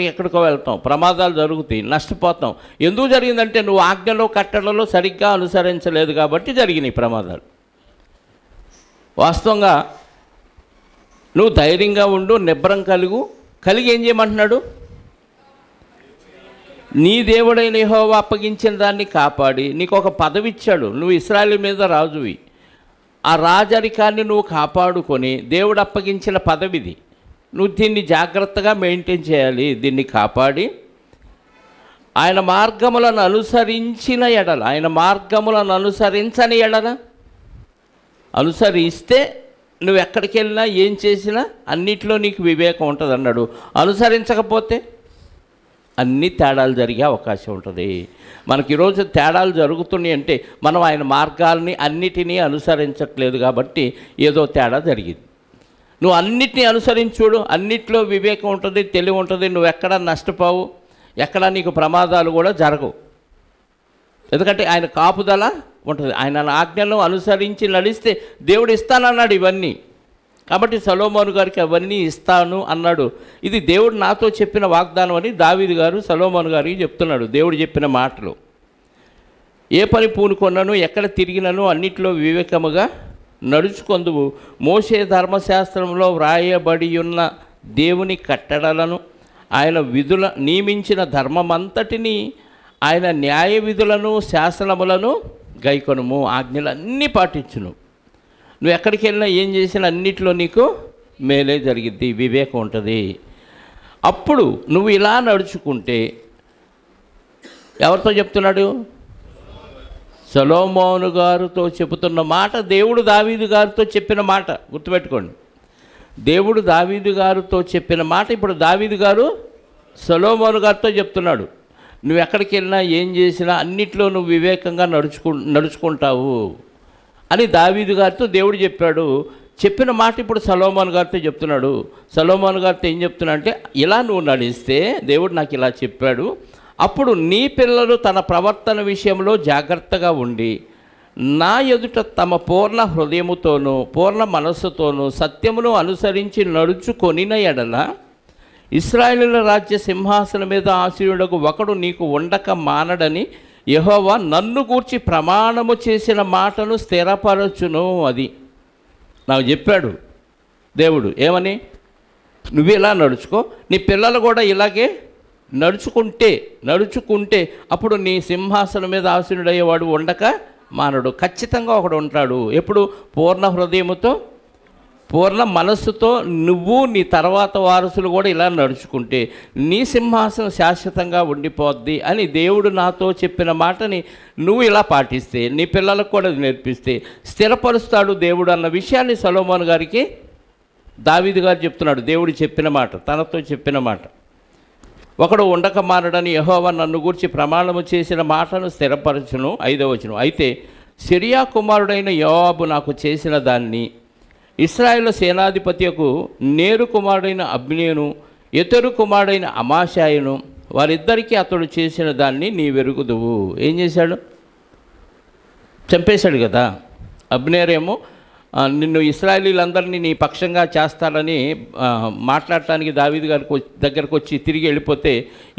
ఎక్కడికో వెళ్తాం, ప్రమాదాలు జరుగుతాయి, నష్టపోతాం. ఎందుకు జరిగిందంటే నువ్వు ఆజ్ఞలో కట్టడలో సరిగ్గా అనుసరించలేదు కాబట్టి జరిగినాయి ప్రమాదాలు. వాస్తవంగా నువ్వు ధైర్యంగా ఉండు, నిబ్బరం కలిగి ఏం చేయమంటున్నాడు? నీ దేవుడైన యెహోవా అప్పగించిన దాన్ని కాపాడి నీకు ఒక పదవి ఇచ్చాడు. నువ్వు ఇశ్రాయేలు మీద రాజువి. ఆ రాజరికాన్ని నువ్వు కాపాడుకొని దేవుడు అప్పగించిన పదవిది. నువ్వు దీన్ని జాగ్రత్తగా మెయింటైన్ చేయాలి. దీన్ని కాపాడి ఆయన మార్గములను అనుసరించిన ఎడల, ఆయన మార్గములను అనుసరించని ఎడల, అనుసరిస్తే నువ్వు ఎక్కడికి వెళ్ళినా ఏం చేసినా అన్నిట్లో నీకు వివేకం ఉంటుంది అన్నాడు. అనుసరించకపోతే అన్ని తేడాలు జరిగే అవకాశం ఉంటుంది. మనకి ఈరోజు తేడాలు జరుగుతున్నాయి అంటే మనం ఆయన మార్గాల్ని అన్నిటినీ అనుసరించట్లేదు కాబట్టి ఏదో తేడా జరిగింది. నువ్వు అన్నిటినీ అనుసరించుడు, అన్నిట్లో వివేకం ఉంటుంది, తెలివి ఉంటుంది. నువ్వు ఎక్కడ నష్టపోవు, ఎక్కడ నీకు ప్రమాదాలు కూడా జరగవు. ఎందుకంటే ఆయన కాపుదల ఉంటుంది. ఆయన ఆజ్ఞలను అనుసరించి నడిస్తే దేవుడు ఇస్తానన్నాడు ఇవన్నీ. కాబట్టి సొలొమోను గారికి అవన్నీ ఇస్తాను అన్నాడు. ఇది దేవుడు నాతో చెప్పిన వాగ్దానం అని దావీదు గారు సొలొమోను గారికి చెప్తున్నాడు. దేవుడు చెప్పిన మాటలు. ఏ పని పూనుకొన్నాను ఎక్కడ తిరిగినను అన్నిట్లో వివేకముగా నడుచుకొందువు. మోషే ధర్మశాస్త్రంలో వ్రాయబడి ఉన్న దేవుని కట్టడలను ఆయన నియమించిన ధర్మమంతటిని ఆయన న్యాయ విధులను శాసనములను గైకొనుము. ఆజ్ఞలన్నీ పాటించును. నువ్వు ఎక్కడికి వెళ్ళినా ఏం చేసినా అన్నిట్లో నీకు మేలే జరిగిద్ది, వివేకం ఉంటుంది. అప్పుడు నువ్వు ఇలా నడుచుకుంటే, ఎవరితో చెప్తున్నాడు? సొలొమోను గారితో చెబుతున్న మాట దేవుడు దావీదు గారితో చెప్పిన మాట. గుర్తుపెట్టుకోండి, దేవుడు దావీదు గారితో చెప్పిన మాట ఇప్పుడు దావీదు గారు సొలొమోను గారితో చెప్తున్నాడు. నువ్వు ఎక్కడికి వెళ్ళినా ఏం చేసినా అన్నిట్లో నువ్వు వివేకంగా నడుచుకుంటావు అని దావీదు గారితో దేవుడు చెప్పాడు. చెప్పిన మాట ఇప్పుడు సొలొమోను గారితో చెప్తున్నాడు. సొలొమోను గారితో ఏం చెప్తున్నా అంటే, ఇలా నువ్వు నడిస్తే దేవుడు నాకు ఇలా చెప్పాడు, అప్పుడు నీ పిల్లలు తన ప్రవర్తన విషయంలో జాగ్రత్తగా ఉండి నా ఎదుట తమ పూర్ణ హృదయముతోనూ పూర్ణ మనస్సుతోనూ సత్యమును అనుసరించి నడుచుకొనిన ఎడల ఇశ్రాయేలుల రాజ్య సింహాసనం మీద ఆసీనుడకు ఒకడు నీకు ఉండక మానడని యెహోవా నన్ను గూర్చి ప్రమాణము చేసిన మాటను స్థిరపరచును. అది నాకు చెప్పాడు దేవుడు. ఏమని? నువ్వు ఇలా నడుచుకో, నీ పిల్లలు కూడా ఇలాగే నడుచుకుంటే అప్పుడు నీ సింహాసనం మీద ఆసీనుడయ్యేవాడు ఉండక మానడు. ఖచ్చితంగా ఒకడు ఉంటాడు. ఎప్పుడు? పూర్ణ హృదయముతో పూర్ణ మనస్సుతో నువ్వు నీ తర్వాత వారసులు కూడా ఇలా నడుచుకుంటే నీ సింహాసనం శాశ్వతంగా ఉండిపోద్ది అని దేవుడు నాతో చెప్పిన మాటని నువ్వు ఇలా పాటిస్తే నీ పిల్లలకు కూడా నేర్పిస్తే స్థిరపరుస్తాడు దేవుడు అన్న విషయాన్ని సొలొమోను గారికి దావీదు గారు చెప్తున్నాడు. దేవుడు చెప్పిన మాట, తనతో చెప్పిన మాట. ఒకడు ఉండక మానడని యెహోవా నన్ను గూర్చి ప్రమాణము చేసిన మాటను స్థిరపరచును. 5వ వచనం. అయితే సిరియా కుమారుడైన యోవాబు నాకు చేసిన దాన్ని ఇశ్రాయేలు సేనాధిపత్యకు నేరు కుమారుడైన అబ్నేను యెతెరు కుమారుడైన అమాషాయును వారిద్దరికీ అతడు చేసిన దాన్ని నీ వెరుగుదువు. ఏం చేశాడు? చంపేశాడు కదా. అబ్నేరేమో నిన్ను ఇశ్రాయేలీలందరినీ నీ పక్షంగా చేస్తాడని మాట్లాడటానికి దావీదు గారి దగ్గరకు వచ్చి తిరిగి వెళ్ళిపోతే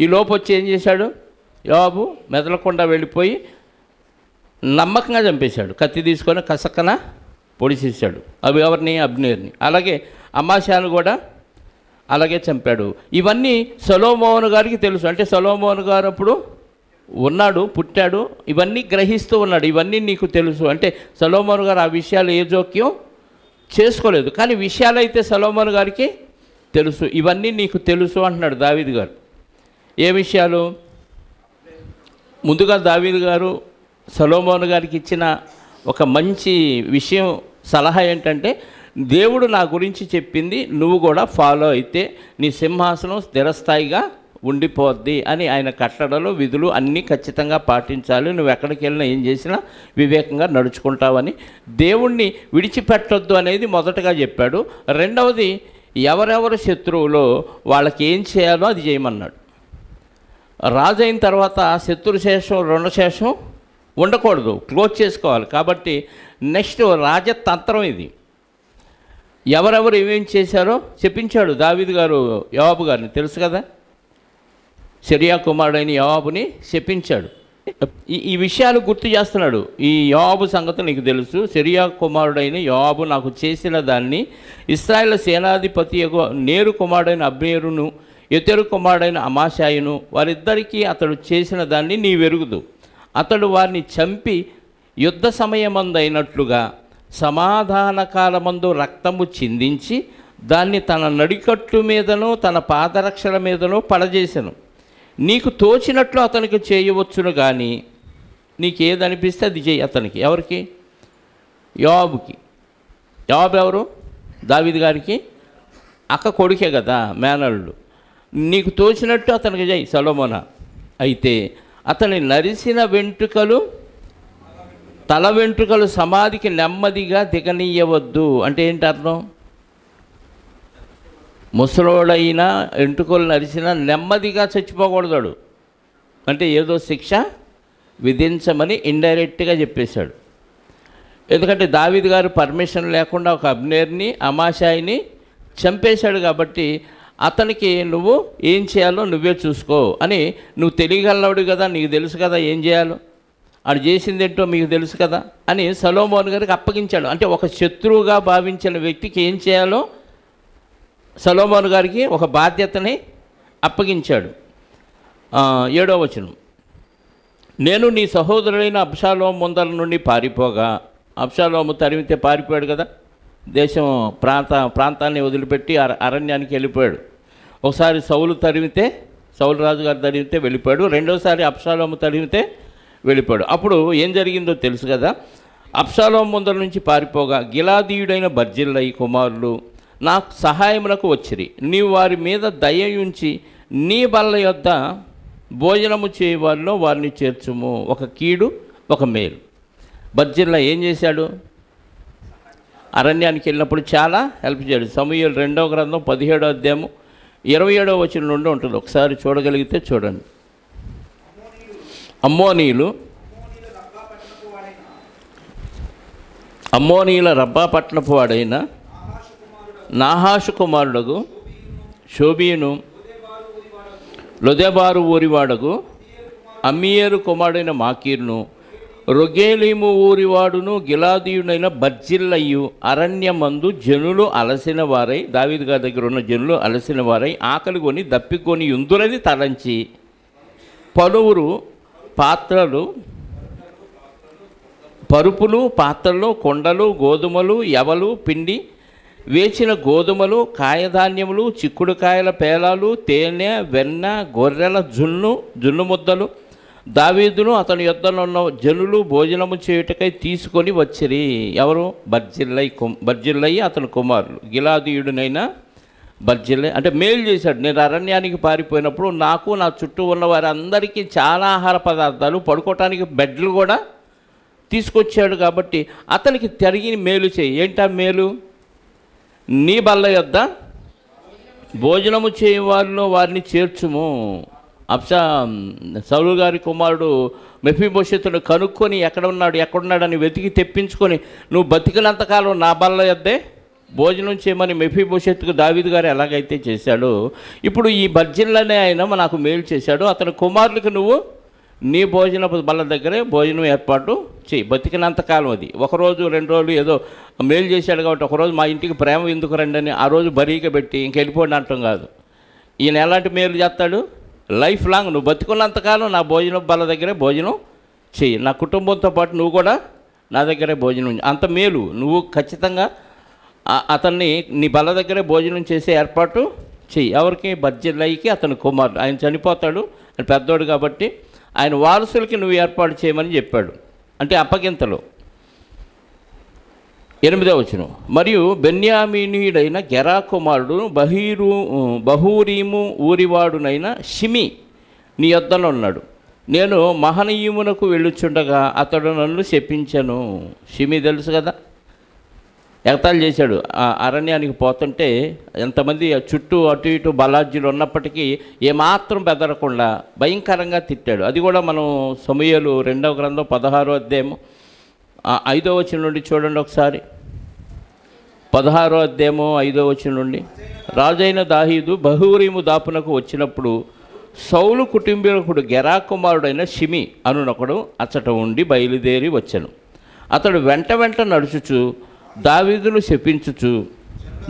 ఈ లోపు వచ్చి ఏం చేశాడు? యోవాబు మెదలకుండా వెళ్ళిపోయి నమ్మకంగా చంపేశాడు. కత్తి తీసుకొని కసక్కన పొడిచేశాడు. అవి ఎవరిని? అబ్నేర్ని. అలాగే అమాషాను కూడా అలాగే చంపాడు. ఇవన్నీ సొలొమోను గారికి తెలుసు. అంటే సొలొమోను గారు అప్పుడు ఉన్నాడు, పుట్టాడు, ఇవన్నీ గ్రహిస్తూ ఉన్నాడు. ఇవన్నీ నీకు తెలుసు. అంటే సొలొమోను గారు ఆ విషయాలు ఏ జోక్యం చేసుకోలేదు, కానీ విషయాలైతే సొలొమోను గారికి తెలుసు. ఇవన్నీ నీకు తెలుసు అంటున్నాడు దావీదు గారు. ఏ విషయాలు? ముందుగా దావీదు గారు సొలొమోను గారికి ఇచ్చిన ఒక మంచి విషయం, సలహా ఏంటంటే, దేవుడు నా గురించి చెప్పింది నువ్వు కూడా ఫాలో అయితే నీ సింహాసనం స్థిరస్థాయిగా ఉండిపోద్ది అని ఆయన కట్టడలు విధులు అన్నీ ఖచ్చితంగా పాటించాలి. నువ్వు ఎక్కడికి వెళ్ళినా ఏం చేసినా వివేకంగా నడుచుకుంటావని, దేవుణ్ణి విడిచిపెట్టొద్దు అనేది మొదటగా చెప్పాడు. రెండవది, ఎవరెవరు శత్రువులో వాళ్ళకి ఏం చేయాలో అది చేయమన్నాడు. రాజు అయిన తర్వాత శత్రుశేషం రుణశేషం ఉండకూడదు, క్లోజ్ చేసుకోవాలి. కాబట్టి నెక్స్ట్ రాజతంత్రం ఇది. ఎవరెవరు ఏమేం చేశారో చెప్పించాడు దావీదు గారు యోవాబు గారిని. తెలుసు కదా, సిరియా కుమారుడైన యోవాబుని చెప్పించాడు. ఈ విషయాలు గుర్తు చేస్తున్నాడు. ఈ యోవాబు సంగతి నీకు తెలుసు. సిరియా కుమారుడైన యోవాబు నాకు చేసిన దాన్ని ఇశ్రాయేలు సేనాధిపతి నేరు కుమారుడైన అబ్నేరును యెతెరు కుమారుడైన అమాషాయును వారిద్దరికీ అతడు చేసిన దాన్ని నీ వెరుగుదు. అతడు వారిని చంపి యుద్ధ సమయమందైనట్లుగా సమాధాన కాలమందు రక్తము చిందించి దాన్ని తన నడికట్టు మీదనో తన పాదరక్షల మీదనో పడజేసెను. నీకు తోచినట్లు అతనికి చేయవచ్చును, కానీ నీకు ఏదనిపిస్తే అది చేయి అతనికి. ఎవరికి? యోవాబుకి. యోవాబు ఎవరు? దావీదు గారికి అక్క కొడుకే కదా, మేనల్లుడు. నీకు తోచినట్టు అతనికి చేయి సొలొమోనా. అయితే అతని నరిసిన వెంట్రుకలు, తల వెంట్రుకలు సమాధికి నెమ్మదిగా దిగనీయవద్దు. అంటే ఏంటి అర్థం? ముసలోడైనా వెంట్రుకలు నరిసినా నెమ్మదిగా చచ్చిపోకూడదు. అంటే ఏదో శిక్ష విధించమని ఇండైరెక్ట్గా చెప్పేశాడు. ఎందుకంటే దావీదు గారు పర్మిషన్ లేకుండా ఒక అబ్నేర్ని అమాషాయిని చంపేశాడు. కాబట్టి అతనికి నువ్వు ఏం చేయాలో నువ్వే చూసుకో అని, నువ్వు తెలియగలవాడు కదా, నీకు తెలుసు కదా ఏం చేయాలో, అది చేసిందేంటో మీకు తెలుసు కదా అని సొలొమోను గారికి అప్పగించాడు. అంటే ఒక శత్రువుగా భావించిన వ్యక్తికి ఏం చేయాలో సొలొమోను గారికి ఒక బాధ్యతని అప్పగించాడు. 7వ వచనం. నేను నీ సహోదరుడైన అబ్షాలోము ముందర నుండి పారిపోగా, అబ్షాలోము తరిమితే పారిపోయాడు కదా, దేశం ప్రాంతాన్ని వదిలిపెట్టి అరణ్యానికి వెళ్ళిపోయాడు. ఒకసారి సౌలు రాజు గారు తరిమితే వెళ్ళిపోయాడు. రెండోసారి అబ్షాలోము తరిమితే వెళ్ళిపోయాడు. అప్పుడు ఏం జరిగిందో తెలుసు కదా. అబ్షాలోము ముందర నుంచి పారిపోగా గిలాదీయుడైన బర్జిల్లై కుమారులు నాకు సహాయమునకు వచ్చిరి. నీవు వారి మీద దయ ఉంచి నీ బల్ల యొద్ద భోజనము చేయవారిలో వారిని చేర్చుము. ఒక కీడు ఒక మేలు. బర్జిల్లా ఏం చేశాడు? అరణ్యానికి వెళ్ళినప్పుడు చాలా హెల్ప్ చేయడు. సమూయేలు 2వ గ్రంథం 17వ అధ్యాయము 27వ వచనం నుండి ఉంటుంది. ఒకసారి చూడగలిగితే చూడండి. అమ్మోనీల రబ్బా పట్టణపు వాడైన నాహాషు కుమారుడగు షోబీయును లొదెబారు ఊరివాడగు అమ్మీయేరు కుమారుడైన మాకీరును రొగేలీము ఊరివాడును గిలాదీయుడైన బర్జిల్లయ్యు అరణ్యమందు జనులు అలసిన వారై, దావీదు గారి దగ్గర ఉన్న జనులు అలసిన వారై ఆకలి కొని దప్పికొని యుందురని తలంచి పలువురు పరుపులు పాత్రలు కొండలు గోధుమలు యవలు పిండి వేచిన గోధుమలు కాయధాన్యములు చిక్కుడుకాయల పేలాలు తేనె వెన్న గొర్రెల జున్ను ముద్దలు దావీదును అతని యొద్దనున్న జనులు భోజనము చేయుటకై తీసుకొని వచ్చిరి. ఎవరు? బర్జిల్లయి అతని కుమారులు. గిలాదీయుడినైనా బర్జిల్లయి అంటే మేలు చేశాడు. నేను అరణ్యానికి పారిపోయినప్పుడు నాకు నా చుట్టూ ఉన్న వారందరికీ చాలా ఆహార పదార్థాలు, పడుకోవటానికి బెడ్లు కూడా తీసుకొచ్చాడు. కాబట్టి అతనికి తిరిగి మేలు చేయి. ఏంటా మేలు? నీ బల్ల యొద్ద భోజనము చేయవారిలో వారిని చేర్చుము. సౌలు గారి కుమారుడు మెఫీబోషెతును కనుక్కొని ఎక్కడున్నాడని వెతికి తెప్పించుకొని నువ్వు బతికినంతకాలం నా బల్ల యొద్దే భోజనం చేయమని మెఫీబోషెతుకు దావీదు గారు ఎలాగైతే చేశాడో, ఇప్పుడు ఈ బర్జిల్లనే ఆయన నాకు మేలు చేశాడు. అతని కుమారులకు నువ్వు నీ భోజనపు బల్ల దగ్గరే భోజనం ఏర్పాటు చేయి బతికినంతకాలం. అది ఒకరోజు 2 రోజులు ఏదో మేలు చేశాడు కాబట్టి ఒకరోజు మా ఇంటికి ప్రేమ ఎందుకు రండి అని ఆ రోజు బరీగా పెట్టి ఇంకెళ్ళిపోండి అంటాం కాదు. ఈయన ఎలాంటి మేలు చేస్తాడు? లైఫ్ లాంగ్ నువ్వు బతికున్నంతకాలం నా భోజనం బల్ల దగ్గరే భోజనం చెయ్యి, నా కుటుంబంతో పాటు నువ్వు కూడా నా దగ్గరే భోజనం. అంత మేలు నువ్వు ఖచ్చితంగా అతన్ని నీ బల్ల దగ్గరే భోజనం చేసే ఏర్పాటు చెయ్యి. ఎవరికి? బర్జిల్లయికి అతని కుమారుడు. ఆయన చనిపోతాడు, ఆయన పెద్దోడు కాబట్టి ఆయన వారసులకి నువ్వు ఏర్పాటు చేయమని చెప్పాడు. అంటే అప్పగింతలు. 8వ వచనం, మరియు బెన్యామీనీయుడైన గెరా కుమారుడు బహూరీము ఊరివాడునైన షిమి నీ యొద్దన ఉన్నాడు. నేను మహనయీమునకు వెళ్ళుచుండగా అతడు నన్ను శపించను. షిమి తెలుసు కదా, ఎగతాళి చేశాడు. అరణ్యానికి పోతుంటే ఎంతమంది చుట్టూ అటు ఇటు బలాజ్యులు ఉన్నప్పటికీ ఏమాత్రం బెదరకుండా భయంకరంగా తిట్టాడు. అది కూడా మనం సమూయేలు 2వ గ్రంథం 16వ అధ్యాయం 5వ వచనం నుండి చూడండి ఒకసారి. 16వ అధ్యాయం 5వ వచనం నుండి. రాజైన దావీదు బహూరీము దాపునకు వచ్చినప్పుడు సౌలు కుటుంబీకుడు గెరా కుమారుడైన షిమి అనునొకడు అచ్చట ఉండి బయలుదేరి వచ్చాను. అతడు వెంట నడుచుచు దావీదును శపించుచు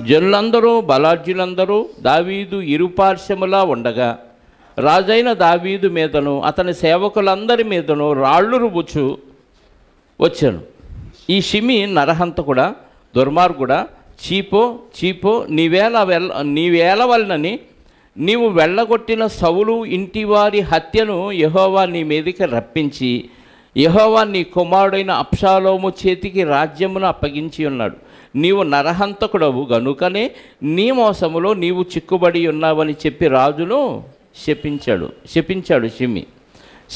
జనులందరూ బలాజ్యులందరూ దావీదు ఇరుపార్శ్వములా ఉండగా రాజైన దావీదు మీదను అతని సేవకులందరి మీదను రాళ్ళు రుబుచు వచ్చాను. ఈ షిమి నరహంతకుడా, దుర్మార్గుడా, చీపో నీవేల వలనని నీవు వెళ్ళగొట్టిన సౌలు ఇంటివారి హత్యను యెహోవా నీ మీదకి రప్పించి యెహోవా నీ కుమారుడైన అబ్షాలోము చేతికి రాజ్యమును అప్పగించి ఉన్నాడు. నీవు నరహంతకుడవు గనుకనే నీ మోసములో నీవు చిక్కుబడి ఉన్నావని చెప్పి రాజును శపించాడు షిమి.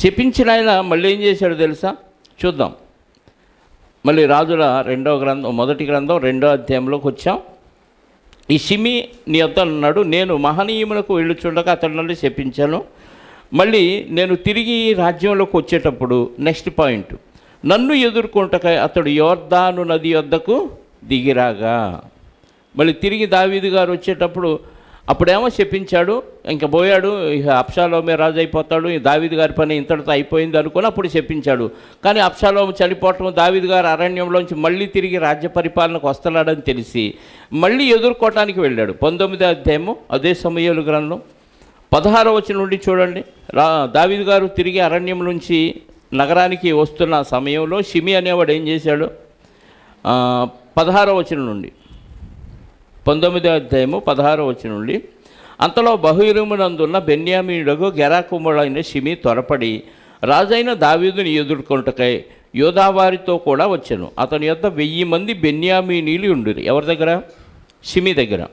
శపించిన ఆయన మళ్ళీ ఏం చేశాడు తెలుసా? చూద్దాం. మళ్ళీ రాజుల 2వ గ్రంథం 1వ గ్రంథం 2వ అధ్యాయంలోకి వచ్చాం. ఈ షిమి నీ వద్ద అన్నాడు, నేను మహనీయమునకు వెళ్ళుచుండగా అతడు నన్ను శపించాను. మళ్ళీ నేను తిరిగి రాజ్యంలోకి వచ్చేటప్పుడు నెక్స్ట్ పాయింట్, నన్ను ఎదుర్కొంటకై అతడు యోర్దాను నది వద్దకు దిగిరాగా. మళ్ళీ తిరిగి దావీదు గారు వచ్చేటప్పుడు అప్పుడేమో శపించాడు, ఇంకా పోయాడు, ఇక అబ్షాలోమే రాజు అయిపోతాడు, దావీదు గారి పని ఇంతటితో అయిపోయింది అనుకుని అప్పుడు శపించాడు. కానీ అబ్షాలోము చనిపోవటం, దావీదు గారు అరణ్యంలోంచి మళ్ళీ తిరిగి రాజ్య పరిపాలనకు వస్తున్నాడని తెలిసి మళ్ళీ ఎదుర్కోవటానికి వెళ్ళాడు. 19వ అధ్యాయము అదే సమూయేలు గ్రంథం 16వ వచనం నుండి చూడండి. దావీదు గారు తిరిగి అరణ్యం నుంచి నగరానికి వస్తున్న సమయంలో షిమి అనేవాడు ఏం చేశాడు? 16వ వచనం నుండి 19వ అధ్యాయము 16వ వచనం నుండి. అంతలో బహూరీమునందున్న బెన్యామీనుడకు గెరా కుమారుడైన షిమి త్వరపడి రాజైన దావీదుని ఎదుర్కొంటకై యోధావారితో కూడా వచ్చాను. అతని యొద్ద 1000 మంది బెన్యామీనీలు ఉండిరి. ఎవరి దగ్గర? షిమి దగ్గర.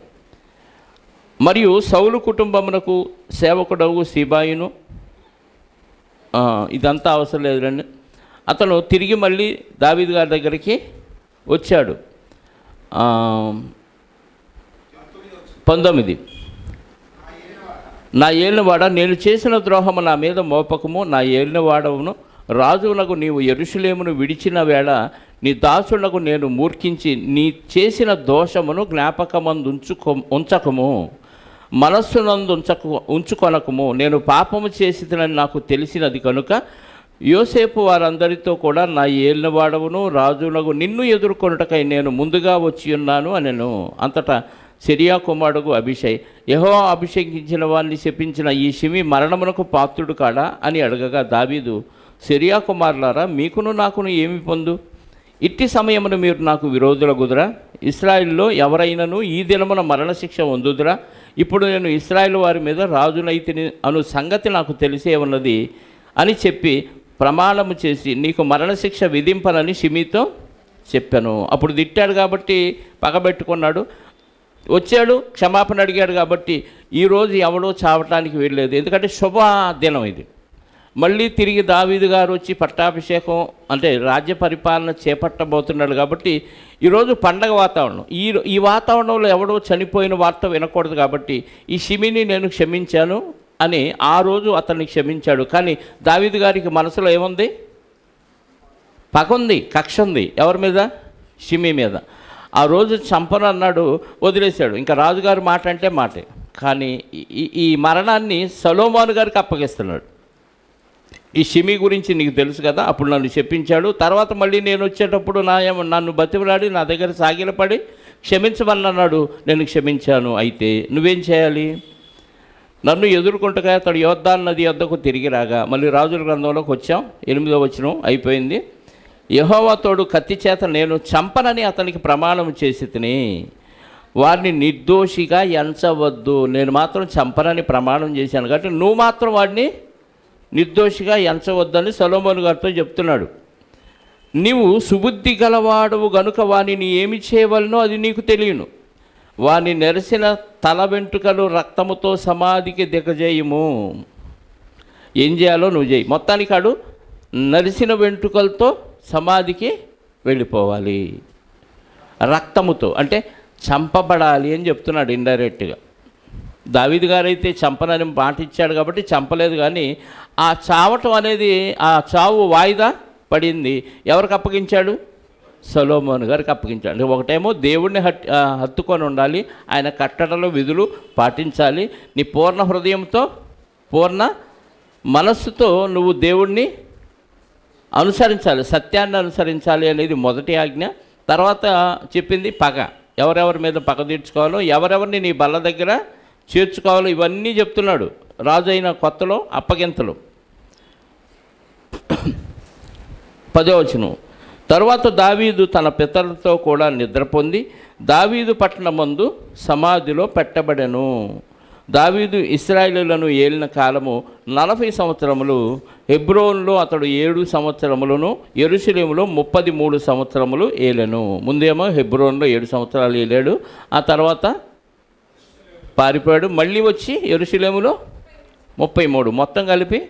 మరియు సౌలు కుటుంబమునకు సేవకుడవు సీబాయును. ఇదంతా అవసరం లేదురండి. అతను తిరిగి మళ్ళీ దావీదు గారి దగ్గరికి వచ్చాడు. 19 నా ఏలినవాడ, నేను చేసిన ద్రోహము నా మీద మోపకము. నా ఏలినవాడవును రాజునకు నీవు యెరూషలేమును విడిచిన వేళ నీ దాసులకు నేను మూర్ఖించి నీ చేసిన దోషమును జ్ఞాపకమందు ఉంచకము, మనస్సునందు ఉంచుకొనకము. నేను పాపము చేసినని నాకు తెలిసినది కనుక యోసేపు వారందరితో కూడా నా ఏలినవాడవును రాజునకు నిన్ను ఎదుర్కొనుటకై నేను ముందుగా వచ్చి ఉన్నాను అనెను. అంతటా సిరియా కుమారుడు అభిషై, యెహోవా అభిషేకించిన వారిని శపించిన ఈ షిమి మరణమునకు పాత్రుడు కాడా అని అడగగా దావీదు, సిరియా కుమారులారా, మీకును నాకును ఏమి పొందు? ఇట్టి సమయమును మీరు నాకు విరోధులగుదురా? ఇశ్రాయేలులో ఎవరైనాను ఈ దినమున మరణశిక్ష పొందుదురా? ఇప్పుడు నేను ఇశ్రాయేలు వారి మీద రాజునైతిని అను సంగతి నాకు తెలిసే ఉన్నది అని చెప్పి ప్రమాణము చేసి నీకు మరణశిక్ష విధింపనని షిమీతో చెప్పాను. అప్పుడు తిట్టాడు కాబట్టి పగబెట్టుకున్నాడు. వచ్చాడు, క్షమాపణ అడిగాడు కాబట్టి ఈరోజు ఎవడో చావటానికి వెళ్ళలేదు. ఎందుకంటే శుభ దినం ఇది. మళ్ళీ తిరిగి దావీదు గారు వచ్చి పట్టాభిషేకం అంటే రాజ్య పరిపాలన చేపట్టబోతున్నాడు కాబట్టి ఈరోజు పండగ వాతావరణం. ఈ వాతావరణంలో ఎవడో చనిపోయిన వార్త వినకూడదు కాబట్టి ఈ షిమిని నేను క్షమించాను అని ఆ రోజు అతన్ని క్షమించాడు. కానీ దావీదు గారికి మనసులో ఏముంది? పగ ఉంది, కక్ష ఉంది. ఎవరి మీద? షిమి మీద. ఆ రోజు చంపను అన్నాడు, వదిలేశాడు. ఇంకా రాజుగారి మాట అంటే మాటే. కానీ ఈ మరణాన్ని సొలొమోను గారికి అప్పగిస్తున్నాడు. ఈ షిమి గురించి నీకు తెలుసు కదా, అప్పుడు నన్ను చెప్పించాడు. తర్వాత మళ్ళీ నేను వచ్చేటప్పుడు నన్ను బతిమలాడి నా దగ్గర సాగిలపడి క్షమించమన్నాడు. నేను క్షమించాను. అయితే నువ్వేం చేయాలి? నన్ను ఎదుర్కొంటగా అతడు యోర్దాను నది వద్దకు తిరిగి రాగా, మళ్ళీ రాజుల గ్రంథంలోకి వచ్చాం. 8వ వచనం అయిపోయింది. యెహోవా తోడు కత్తి చేత నేను చంపనని అతనికి ప్రమాణం చేసి తిని వారిని నిర్దోషిగా ఎంచవద్దు. నేను మాత్రం చంపనని ప్రమాణం చేశాను కాబట్టి నువ్వు మాత్రం వాడిని నిర్దోషిగా ఎంచవద్దని సొలొమోను గారితో చెప్తున్నాడు. నీవు సుబుద్ధి గలవాడవు గనుక వానిని ఏమి చేయవలనో అది నీకు తెలియను. వాని నెరసిన తల వెంట్రుకలు రక్తముతో సమాధికి దిగజేయము. ఏం చేయాలో నువ్వు చేయి. మొత్తానికి ఆడు నరిసిన వెంట్రుకలతో సమాధికి వెళ్ళిపోవాలి. రక్తముతో అంటే చంపబడాలి అని చెప్తున్నాడు ఇండైరెక్ట్గా. దావీదు గారైతే చంపనని మాట ఇచ్చాడు కాబట్టి చంపలేదు. కానీ ఆ చావటం అనేది, ఆ చావు వాయిదా పడింది. ఎవరికి అప్పగించాడు? సొలొమోను గారికి అప్పగించాడు. అంటే ఒకటేమో దేవుడిని హత్తుకొని ఉండాలి, ఆయన కట్టడలు విధులు పాటించాలి. నీ పూర్ణ హృదయంతో పూర్ణ మనస్సుతో నువ్వు దేవుణ్ణి అనుసరించాలి, సత్యాన్ని అనుసరించాలి అనేది మొదటి ఆజ్ఞ. తర్వాత చెప్పింది పగ, ఎవరెవరి మీద పగ తీర్చుకోవాలో, ఎవరెవరిని నీ బల్ల దగ్గర చేర్చుకోవాలో ఇవన్నీ చెప్తున్నాడు. రాజు అయిన కొత్తలో అప్పగింతలు. 10వ వచనం. తరువాత దావీదు తన పితరులతో కూడా నిద్ర పొంది దావీదు పట్టణమందు సమాధిలో పెట్టబడెను. దావీదు ఇశ్రాయేలులను ఏలిన కాలము 40 సంవత్సరములు. హెబ్రోనులో అతడు 7 సంవత్సరములను, యెరూషలేములో 33 సంవత్సరములు ఏలెను. ముందేమో హెబ్రోనులో 7 సంవత్సరాలు ఏలాడు. ఆ తర్వాత పారిపోయాడు. మళ్ళీ వచ్చి యెరూషలేములో 33, మొత్తం కలిపి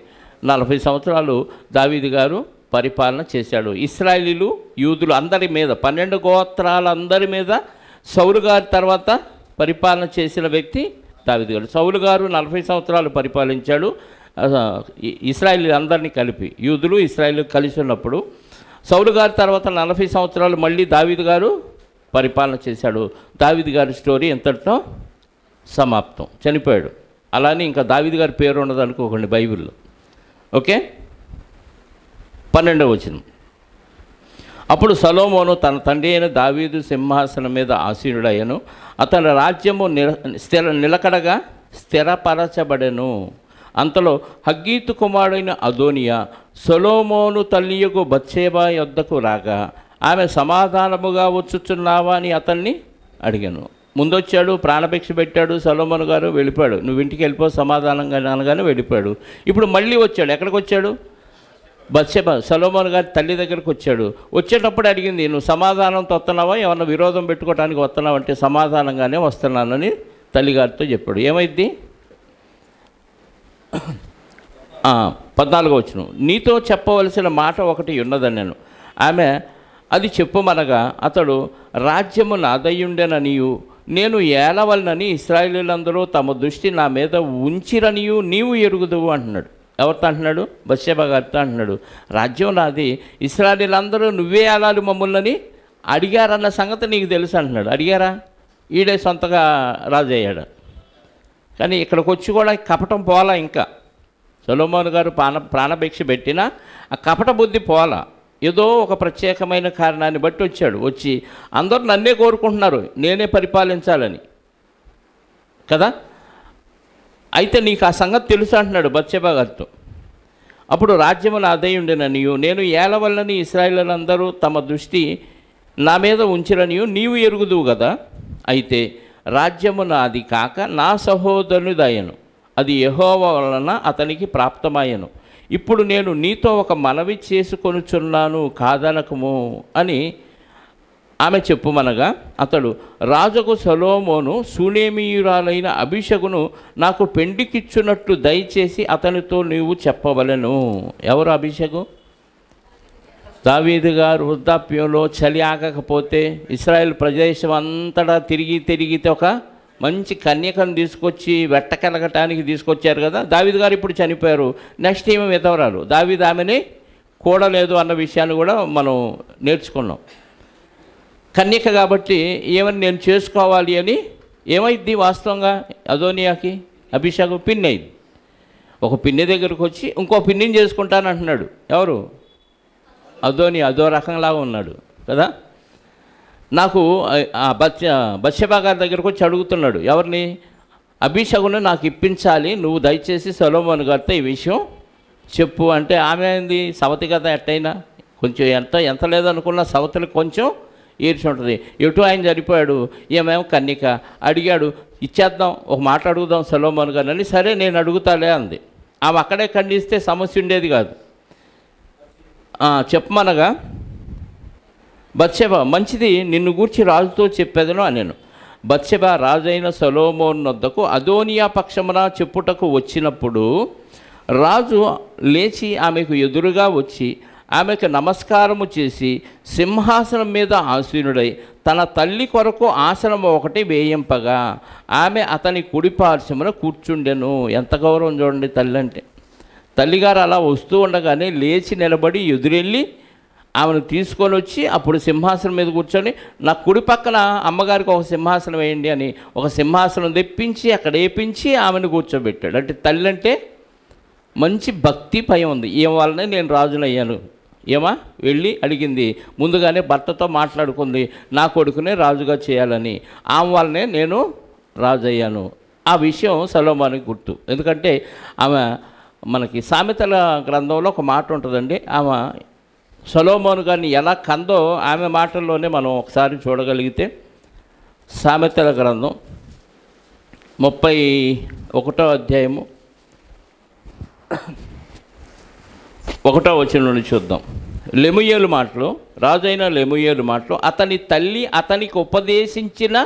40 సంవత్సరాలు దావీదు గారు పరిపాలన చేశాడు. ఇశ్రాయేలీలు యూదులు అందరి మీద, 12 గోత్రాలందరి మీద సౌలు గారి తర్వాత పరిపాలన చేసిన వ్యక్తి దావీదు గారు. సౌలు గారు 40 సంవత్సరాలు పరిపాలించాడు. ఇశ్రాయేలీలు అందరినీ కలిపి, యూదులు ఇశ్రాయేలు కలిసి ఉన్నప్పుడు. సౌలు గారి తర్వాత 40 సంవత్సరాలు మళ్ళీ దావీదు గారు పరిపాలన చేశాడు. దావీదు గారి స్టోరీ ఎంతటితో సమాప్తం. చనిపోయాడు. అలానే ఇంకా దావీదు గారి పేరు ఉండదు అనుకోకండి బైబిల్లో. ఓకే. 12వ వచనం. అప్పుడు సొలొమోను తన తండ్రి అయిన దావీదు సింహాసనం మీద ఆసీనుడయ్యను. అతని రాజ్యము నిలకడగా స్థిరపరచబడెను. అంతలో హగ్గీతు కుమారుడైన అదోనియా సొలొమోను తల్లియగు బత్షెబా యొద్దకు రాగా ఆమె సమాధానముగా వచ్చుచున్నావా అని అతన్ని అడిగాను. ముందొచ్చాడు, ప్రాణభిక్ష పెట్టాడు సొలొమోను గారు, వెళ్ళిపోయాడు. నువ్వు ఇంటికి వెళ్ళిపో సమాధానంగా అనగానే వెళ్ళిపోయాడు. ఇప్పుడు మళ్ళీ వచ్చాడు. ఎక్కడికి వచ్చాడు? బత్షెబా సొలొమోను గారి తల్లి దగ్గరకు వచ్చాడు. వచ్చేటప్పుడు అడిగింది, నువ్వు సమాధానంతో వస్తున్నావా, ఏమన్నా విరోధం పెట్టుకోవడానికి వస్తున్నావు అంటే సమాధానంగానే వస్తున్నానని తల్లిగారితో చెప్పాడు. ఏమైంది? 14వ వచనం. నీతో చెప్పవలసిన మాట ఒకటి ఉన్నదని నేను. ఆమె అది చెప్పుమనగా అతడు రాజ్యము నాదయ్యుండెననియు నేను ఏలవలనని ఇశ్రాయేలీయులందరూ తమ దృష్టి నా మీద ఉంచిరనియు నీవు ఎరుగుదువు అంటున్నాడు. ఎవరితో అంటున్నాడు? బత్షెబ గారితో అంటున్నాడు. రాజ్యం నాది, ఇశ్రాయేలీయులందరూ నువ్వే ఏలాలి మమ్మల్ని అడిగారన్న సంగతి నీకు తెలుసు అంటున్నాడు. అడిగారా? ఈడే సొంతగా రాజు అయ్యాడు. కానీ ఇక్కడికి వచ్చి కూడా కపటం పోలా. ఇంకా సొలొమోను గారు ప్రాణభిక్ష పెట్టినా ఆ కపట బుద్ధి పోలా. ఏదో ఒక ప్రత్యేకమైన కారణాన్ని బట్టి వచ్చాడు. వచ్చి అందరూ నన్నే కోరుకుంటున్నారు, నేనే పరిపాలించాలని కదా. అయితే నీకు ఆ సంగతి తెలుసు అంటున్నాడు బత్షెబ గారితో. అప్పుడు రాజ్యము నాదై ఉండెననియు నేను ఏలవలనని ఇశ్రాయేలీయులందరూ తమ దృష్టి నా మీద ఉంచిరనియు నీవు ఎరుగుదువు కదా. అయితే రాజ్యము నాది కాక నా సహోదరునిదయ్యను, అది యెహోవా వలన అతనికి ప్రాప్తమయ్యను. ఇప్పుడు నేను నీతో ఒక మనవి చేసుకొనుచున్నాను, కాదనకము అని ఆమె చెప్పుమనగా అతడు, రాజుకు సొలొమోను షూనేమీయురాలైన అబీషగును నాకు పెండికిచ్చున్నట్టు దయచేసి అతనితో నీవు చెప్పవలెను. ఎవరు అబీషగు? దావీదు గారు వృద్ధాప్యంలో చలి ఆగకపోతే ఇశ్రాయేల్ ప్రదేశం అంతటా తిరిగితే ఒక మంచి కన్యకను తీసుకొచ్చి వెట్టకెలగటానికి తీసుకొచ్చారు కదా. దావీదు గారు ఇప్పుడు చనిపోయారు. నెక్స్ట్ ఏమో విధవరాలు. దావీదు ఆమెని కూడలేదు అన్న విషయాన్ని కూడా మనం నేర్చుకున్నాం. కన్యక కాబట్టి ఏమని నేను చేసుకోవాలి అని ఏమైద్ది వాస్తవంగా అదోనియాకి? అభిషేకం పిన్ని అయింది. ఒక పిన్ని దగ్గరకు వచ్చి ఇంకో పిన్నిని చేసుకుంటానంటున్నాడు. ఎవరు? అదోని అదో రకంలాగా ఉన్నాడు కదా. నాకు బత్షెబ గారి దగ్గరకు వచ్చి అడుగుతున్నాడు. ఎవరిని? అభిషేకును నాకు ఇప్పించాలి, నువ్వు దయచేసి సొలొమోను గారితో ఈ విషయం చెప్పు అంటే ఆమె ఏంది సవతి కదా. ఎట్టయినా కొంచెం ఎంత లేదనుకున్నా సవతికి కొంచెం ఈర్చి ఉంటుంది. ఎటు ఆయన చనిపోయాడు, ఏమేమో కన్యక అడిగాడు, ఇచ్చేద్దాం, ఒక మాట అడుగుదాం సొలొమోను గారిని అని. సరే నేను అడుగుతాలే అంది. ఆమె అక్కడే ఖండిస్తే సమస్య ఉండేది కాదు. చెప్పమనగా బత్షెబ, మంచిది, నిన్ను గూర్చి రాజుతో చెప్పేదను అనేను. బత్షెబ రాజైన సొలొమోను వద్దకు అదోనియా పక్షమున చెప్పుటకు వచ్చినప్పుడు రాజు లేచి ఆమెకు ఎదురుగా వచ్చి ఆమెకు నమస్కారము చేసి సింహాసనం మీద ఆసీనుడై తన తల్లి కొరకు ఆసనం ఒకటి వేయింపగా ఆమె అతని కుడిపార్శ్వమున కూర్చుండెను. ఎంత గౌరవం చూడండి తల్లి అంటే. తల్లిగారు అలా వస్తూ ఉండగానే లేచి నిలబడి ఎదురెళ్ళి ఆమెను తీసుకొని వచ్చి అప్పుడు సింహాసనం మీద కూర్చొని నా కుడి పక్కన అమ్మగారికి ఒక సింహాసనం వేయండి అని ఒక సింహాసనం తెప్పించి అక్కడ వేపించి ఆమెను కూర్చోబెట్టాడు. అంటే తల్లి అంటే మంచి భక్తి భయం ఉంది. ఏం వల్లనే నేను రాజునయ్యాను. ఏమా వెళ్ళి అడిగింది, ముందుగానే భర్తతో మాట్లాడుకుంది, నా కొడుకునే రాజుగా చేయాలని. ఆమె వల్లనే నేను రాజు అయ్యాను. ఆ విషయం సొలొమోనుకి గుర్తు. ఎందుకంటే ఆమె మనకి సామెతల గ్రంథంలో ఒక మాట ఉంటుందండి. ఆమె సొలొమోను గారిని ఎలా కందో ఆమె మాటల్లోనే మనం ఒకసారి చూడగలిగితే సామెతల గ్రంథం 31వ అధ్యాయము 1వ వచనం నుండి చూద్దాం. లెముయేలు మాటలు, రాజైన లెముయేలు మాటలు, అతని తల్లి అతనికి ఉపదేశించిన,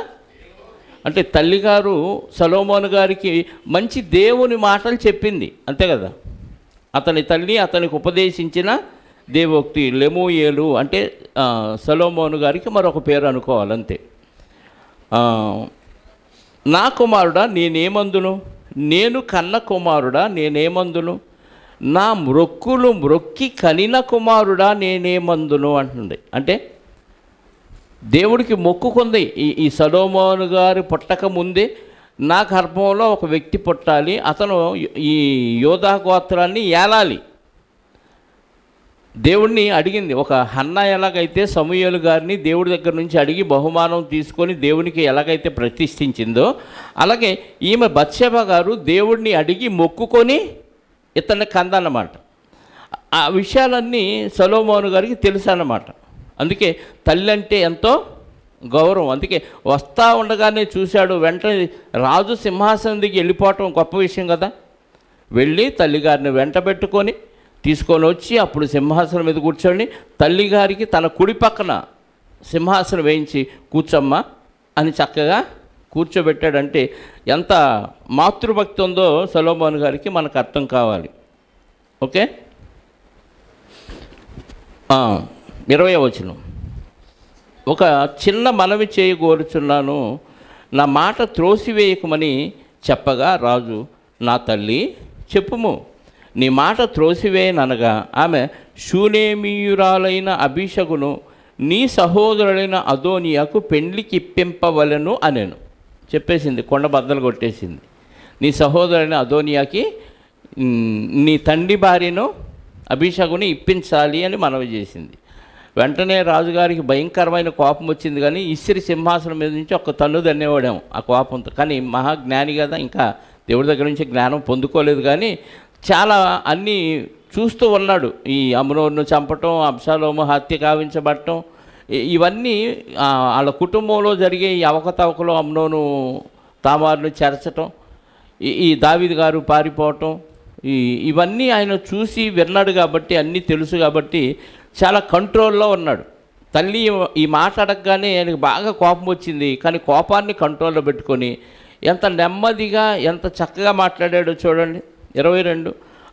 అంటే తల్లిగారు సొలొమోను గారికి మంచి దేవుని మాటలు చెప్పింది అంతే కదా. అతని తల్లి అతనికి ఉపదేశించిన దేవోక్తి లెముయేలు అంటే సొలొమోను గారికి మరొక పేరు అనుకోవాలంతే. నా కుమారుడా నేనేమందును, నేను కన్న కుమారుడా నేనేమందును, నా మ్రొక్కులు మ్రొక్కి కనిన కుమారుడా నేనేమందును అంటుంది. అంటే దేవుడికి మొక్కుకుంది. ఈ సొలొమోను గారు పుట్టక ముందే నా గర్భంలో ఒక వ్యక్తి పుట్టాలి, అతను ఈ యోధా గోత్రాన్ని ఏలాలి. దేవుడిని అడిగింది. ఒక హన్నా ఎలాగైతే సమూయేలు గారిని దేవుడి దగ్గర నుంచి అడిగి బహుమానం తీసుకొని దేవునికి ఎలాగైతే ప్రతిష్ఠించిందో, అలాగే ఈమె బత్షెబ గారు దేవుడిని అడిగి మొక్కుకొని ఇతన్ని కందన్నమాట. ఆ విషయాలన్నీ సొలొమోను గారికి తెలుసు అన్నమాట. అందుకే తల్లి అంటే ఎంతో గౌరవం. అందుకే వస్తూ ఉండగానే చూశాడు, వెంటనే రాజు సింహాసనం దిగి వెళ్ళిపోవటం గొప్ప విషయం కదా. వెళ్ళి తల్లిగారిని వెంట పెట్టుకొని తీసుకొని వచ్చి అప్పుడు సింహాసనం మీద కూర్చొని తల్లిగారికి తన కుడి పక్కన సింహాసనం వేయించి కూర్చోమ్మా అని చక్కగా కూర్చోబెట్టాడంటే ఎంత మాతృభక్తి ఉందో సొలొమోను గారికి మనకు అర్థం కావాలి. ఓకే, 20వ వచనం. ఒక చిన్న మనవి చేయగోరుచున్నాను, నా మాట త్రోసివేయకమని చెప్పగా రాజు, నా తల్లి చెప్పుము, నీ మాట త్రోసివేయననగా ఆమె, షూనేమీయురాలైన అబీషగును నీ సహోదరుడైన అదోనియాకు పెండ్లికి ఇప్పింపవలెను అనెను. చెప్పేసింది, కొండ బద్దలు కొట్టేసింది. నీ సహోదరుడైన అదోనియాకి నీ తండ్రి భార్యను అభిషగుని ఇప్పించాలి అని మనవి చేసింది. వెంటనే రాజుగారికి భయంకరమైన కోపం వచ్చింది. కానీ ఇస్సిరి సింహాసనం మీద నుంచి ఒక తన్ను దన్నేవాడాము ఆ కోపంతో. కానీ మహాజ్ఞాని కదా, ఇంకా దేవుడి దగ్గర నుంచి జ్ఞానం పొందుకోలేదు. కానీ చాలా అన్నీ చూస్తూ ఉన్నాడు. ఈ అమ్నోనును చంపటం, అబ్షాలోము హత్య కావించబడటం, ఇవన్నీ వాళ్ళ కుటుంబంలో జరిగే ఈ అవకతవకలు, అమ్నోను తామారును చెరచటం, ఈ దావీదు గారు పారిపోవటం, ఇవన్నీ ఆయన చూసి విన్నాడు కాబట్టి, అన్నీ తెలుసు కాబట్టి చాలా కంట్రోల్లో ఉన్నాడు. తల్లి ఈ మాట అడగగానే ఆయనకు బాగా కోపం వచ్చింది. కానీ కోపాన్ని కంట్రోల్లో పెట్టుకొని ఎంత నెమ్మదిగా ఎంత చక్కగా మాట్లాడాడో చూడండి. 22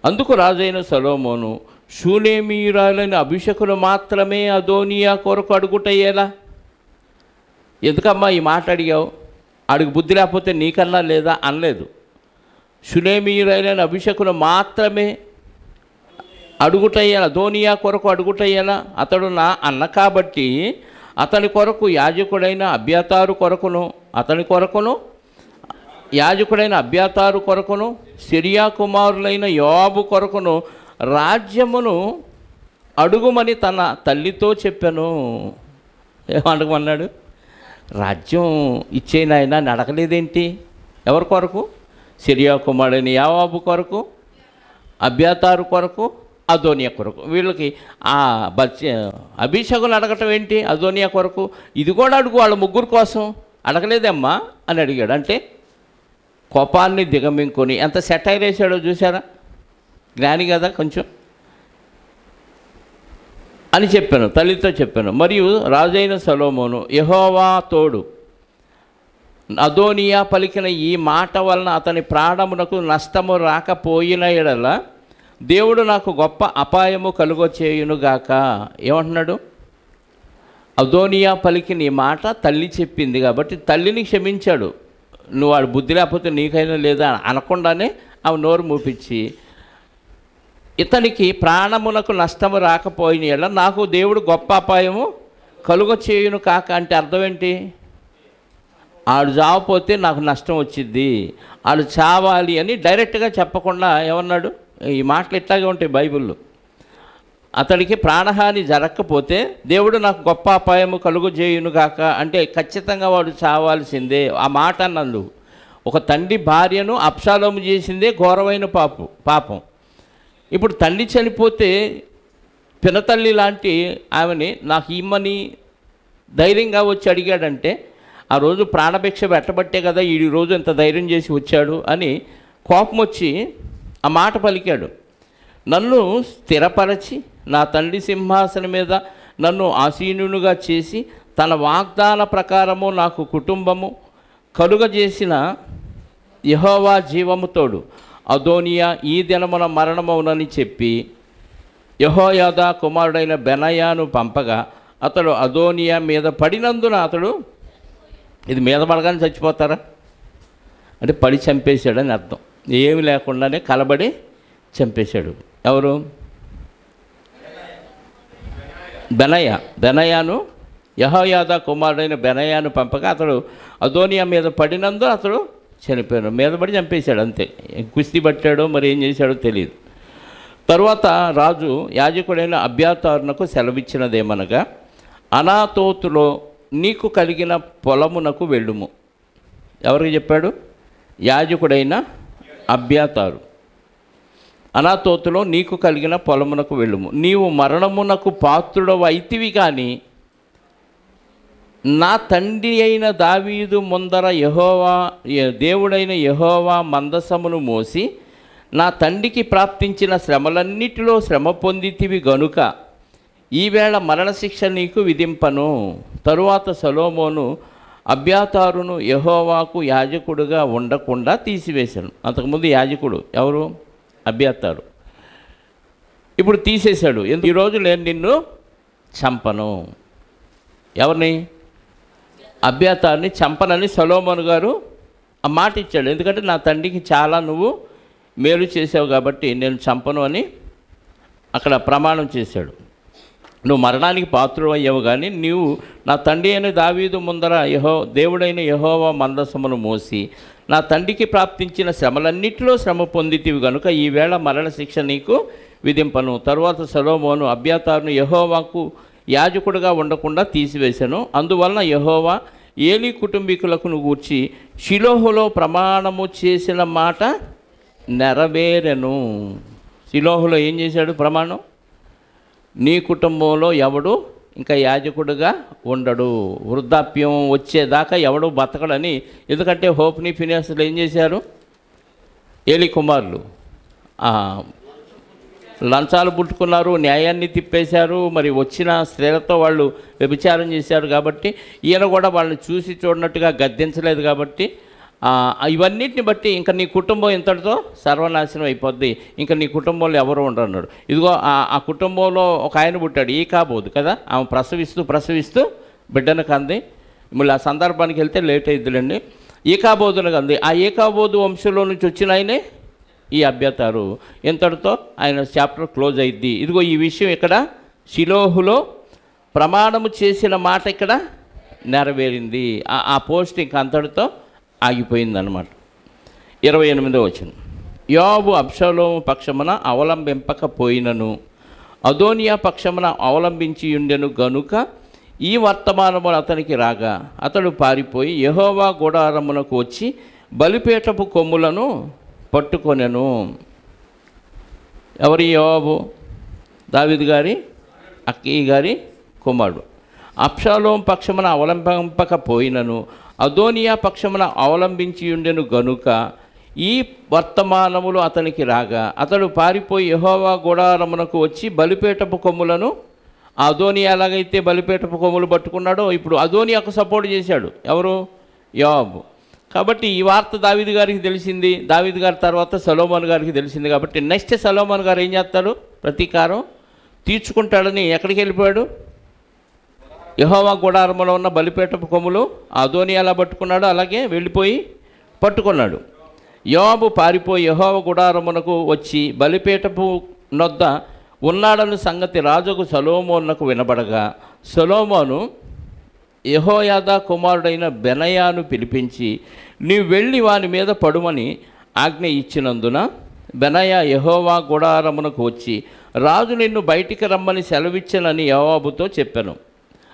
అందుకు రాజైన సొలొమోను, షూనేమీయురాలైన అభిషకులు మాత్రమే అదోనియా కొరకు అడుగుటయ్యేలా. ఎందుకమ్మా ఈ మాట అడిగావు? అడుగు బుద్ధి లేకపోతే నీకన్నా లేదా అనలేదు. షూనేమీయురాలైన అభిషకులు మాత్రమే అడుగుటయ్యేలా, అదోనియా కొరకు అడుగుటయ్యేలా. అతడు నా అన్న కాబట్టి అతని కొరకు యాజకుడైన అబ్యాతారు కొరకును, అతని కొరకును యాజకుడైన అబ్యాతారు కొరకును, సిరియా కుమారులైన యోవాబు కొరకును రాజ్యమును అడుగుమని తన తల్లితో చెప్పాను. ఏమడగమన్నాడు? రాజ్యం ఇచ్చేనాయన అని అడగలేదేంటి? ఎవరి కొరకు? సిరియా కుమారుడైన యోవాబు కొరకు, అబ్యాతారు కొరకు, అదోనియా కొరకు. వీళ్ళకి అభిషేకులు అడగటం ఏంటి? అదోనియా కొరకు. ఇది కూడా అడుగు, వాళ్ళ ముగ్గురు కోసం. అడగలేదమ్మా అని అడిగాడు. అంటే కోపాన్ని దిగమింకొని ఎంత సెటైర్ వేసాడో చూసారా? జ్ఞాని కదా కొంచెం అని చెప్పాను, తల్లితో చెప్పాను. మరియు రాజైన సొలొమోను, యెహోవా తోడు, అదోనియా పలికిన ఈ మాట వలన అతని ప్రాణమునకు నష్టము రాకపోయిన ఎడల దేవుడు నాకు గొప్ప అపాయము కలుగచేయునుగాక. ఏమంటున్నాడు? అదోనియా పలికిన ఈ మాట తల్లి చెప్పింది కాబట్టి తల్లిని క్షమించాడు. నువ్వు వాడు బుద్ధి లేకపోతే నీకైనా లేదా అనకుండానే ఆమె నోరు మూపించి, ఇతనికి ప్రాణమునకు నష్టము రాకపోయిన ఎడల నాకు దేవుడు గొప్ప అపాయము కలుగచేయును కాక. అంటే అర్థం ఏంటి? ఆడు చావపోతే నాకు నష్టం వచ్చింది, ఆడు చావాలి అని డైరెక్ట్గా చెప్పకుండా ఏమన్నాడు? ఈ మాటలు ఇట్లాగే ఉంటాయి బైబిల్లో. అతడికి ప్రాణహాని జరగకపోతే దేవుడు నాకు గొప్ప అపాయము కలుగజేయును గాక. అంటే ఖచ్చితంగా వాడు చావాల్సిందే. ఆ మాట అన్నాడు. ఒక తండ్రి భార్యను అబ్షాలోము చేసిందే ఘోరమైన పాపం. ఇప్పుడు తండ్రి చనిపోతే పినతల్లి లాంటి ఆమెని నాకు ఇమ్మని ధైర్యంగా వచ్చి అడిగాడంటే ఆ రోజు ప్రాణభిక్ష పెట్టబట్టే కదా ఈ రోజు ఎంత ధైర్యం చేసి వచ్చాడు అని కోపం వచ్చి ఆ మాట పలికాడు. నన్ను స్థిరపరచి నా తండ్రి సింహాసనం మీద నన్ను ఆసీనునిగా చేసి తన వాగ్దాన ప్రకారము నాకు కుటుంబము కలుగజేసిన యెహోవా జీవము తోడు, అదోనియా ఈ దినమున మరణమవునని చెప్పి యెహోయాదా కుమారుడైన బెనయాను పంపగా అతడు అదోనియా మీద పడినందున అతడు, ఇది మీద పడగానే చచ్చిపోతారా అంటే పడి చంపేశాడని అర్థం. ఏమి లేకుండానే కలబడి చంపేశాడు. ఎవరు? బెనయాను, యెహోయాదా కుమారుడైన బెనయాను పంపగా అతడు అదోనియా మీద పడినందు అతడు చనిపోయాడు. మీద పడి చంపేశాడు అంతే. కుస్తీ పట్టాడో మరి ఏం చేశాడో తెలియదు. తరువాత రాజు యాజకుడైన అబ్యాతారునకు సెలవిచ్చినదేమనగా, అనాతోతులో నీకు కలిగిన పొలమునకు వెళ్ళుము. ఎవరికి చెప్పాడు? యాజకుడైన అబ్యాతారు. అనాతోతులో నీకు కలిగిన పొలమునకు వెళ్ళుము. నీవు మరణమునకు పాత్రుడవు అయితివి కానీ నా తండ్రి అయిన దావీదు ముందర దేవుడైన యెహోవా మందసమును మోసి నా తండ్రికి ప్రాప్తించిన శ్రమలన్నిటిలో శ్రమ పొందితివి గనుక ఈవేళ మరణశిక్ష నీకు విధింపను. తరువాత సొలొమోను అబ్యాతారును యెహోవాకు యాజకుడుగా ఉండకుండా తీసివేశాను. అంతకుముందు యాజకుడు ఎవరు? అబ్యాతారు. ఇప్పుడు తీసేశాడు. ఈరోజు నేను నిన్ను చంపను. ఎవరిని? అబ్యాతారుని చంపనని సొలొమోను గారు ఆ మాట ఇచ్చాడు. ఎందుకంటే నా తండ్రికి చాలా నువ్వు మేలు చేసావు కాబట్టి నేను చంపను అని అక్కడ ప్రమాణం చేశాడు. నువ్వు మరణానికి పాత్రుడు అయ్యావు, కానీ నీవు నా తండ్రి అయిన దావీదు ముందర దేవుడైన యెహోవా మందసమును మోసి నా తండ్రికి ప్రాప్తించిన శ్రమలన్నిటిలో శ్రమ పొందితివి గనుక ఈవేళ మరణశిక్ష నీకు విధింపను. తరువాత సొలొమోను అబ్యాతారును యెహోవాకు యాజకుడిగా ఉండకుండా తీసివేశాను. అందువలన యెహోవా ఏలీ కుటుంబీకులకు గూర్చి షిలోహులో ప్రమాణము చేసిన మాట నెరవేరెను. షిలోహులో ఏం చేశాడు ప్రమాణం? నీ కుటుంబంలో ఎవడు ఇంకా యాజకుడిగా ఉండడు, వృద్ధాప్యం వచ్చేదాకా ఎవడు బతకడని. ఎందుకంటే హోప్ని ఫినియాసులు ఏం చేశారు? ఏలీ కుమారులు లంచాలు పుట్టుకున్నారు, న్యాయాన్ని తిప్పేశారు, మరి వచ్చిన స్త్రీలతో వాళ్ళు వ్యభిచారం చేశారు. కాబట్టి ఈయన కూడా వాళ్ళని చూసి చూడనట్టుగా గద్దించలేదు. కాబట్టి ఇవన్నిటిని బట్టి ఇంకా నీ కుటుంబం ఇంతటితో సర్వనాశనం అయిపోద్ది, ఇంకా నీ కుటుంబంలో ఎవరు ఉండరు అన్నాడు. ఇదిగో ఆ కుటుంబంలో ఒక ఆయన పుట్టాడు, ఈకాబోదు కదా. ఆమె ప్రసవిస్తూ బిడ్డను కంది. మళ్ళీ ఆ సందర్భానికి వెళ్తే లేట్ అయిద్దిలేండి. ఈకాబోదును కంది. ఆ ఈకాబోదు వంశంలో నుంచి వచ్చిన ఆయనే ఈ అబ్యాతారు. ఇంతటితో ఆయన చాప్టర్ క్లోజ్ అయింది. ఇదిగో ఈ విషయం ఇక్కడ షిలోహులో ప్రమాణము చేసిన మాట ఇక్కడ నెరవేరింది. ఆ పోస్ట్ ఇంక అంతటితో ఆగిపోయిందన్నమాట. 28వ వచనం. యోబు అబ్షాలోము పక్షమున అవలంబింపకపోయినను అదోనియా పక్షమున అవలంబించి ఉండెను గనుక ఈ వర్తమానములు అతనికి రాగా అతడు పారిపోయి యెహోవా గుడారమునకు వచ్చి బలిపీఠపు కొమ్ములను పట్టుకొనెను. ఎవరి? యోబు, దావీదు గారి అక్కయ్య గారి కుమారుడు. అబ్షాలోము పక్షమున అవలంబింపకపోయినను అదోనియా పక్షమున అవలంబించి ఉండెను గనుక ఈ వర్తమానములు అతనికి రాగా అతడు పారిపోయి యెహోవా గుడారమునకు వచ్చి బలిపీఠపు కొమ్ములను, అదోనియా ఎలాగైతే బలిపీఠపు కొమ్ములు పట్టుకున్నాడో ఇప్పుడు అదోనియాకు సపోర్ట్ చేశాడు. ఎవరు? యోబు. కాబట్టి ఈ వార్త దావీదు గారికి తెలిసింది. దావీదు గారి తర్వాత సొలొమోను గారికి తెలిసింది. కాబట్టి నెక్స్ట్ సొలొమోను గారు ఏం చేస్తాడు? ప్రతీకారం తీర్చుకుంటాడని ఎక్కడికి వెళ్ళిపోయాడు? యెహోవా గుడారములో ఉన్న బలిపీఠపు కొమ్ములు అదోనియా ఎలా పట్టుకున్నాడో అలాగే వెళ్ళిపోయి పట్టుకున్నాడు. యోబు పారిపోయి యెహోవా గుడారమునకు వచ్చి బలిపీఠపు నొద్ద ఉన్నాడన్న సంగతి రాజుకు సొలొమోనుకు వినబడగా సొలొమోను యెహోయాదా కుమారుడైన బెనయాను పిలిపించి నీవు వెళ్ళి వాని మీద పడుమని ఆజ్ఞ ఇచ్చినందున బెనయా యెహోవా గుడారమునకు వచ్చి రాజు నిన్ను బయటికి రమ్మని సెలవిచ్చనని యోవాబుతో చెప్పాను.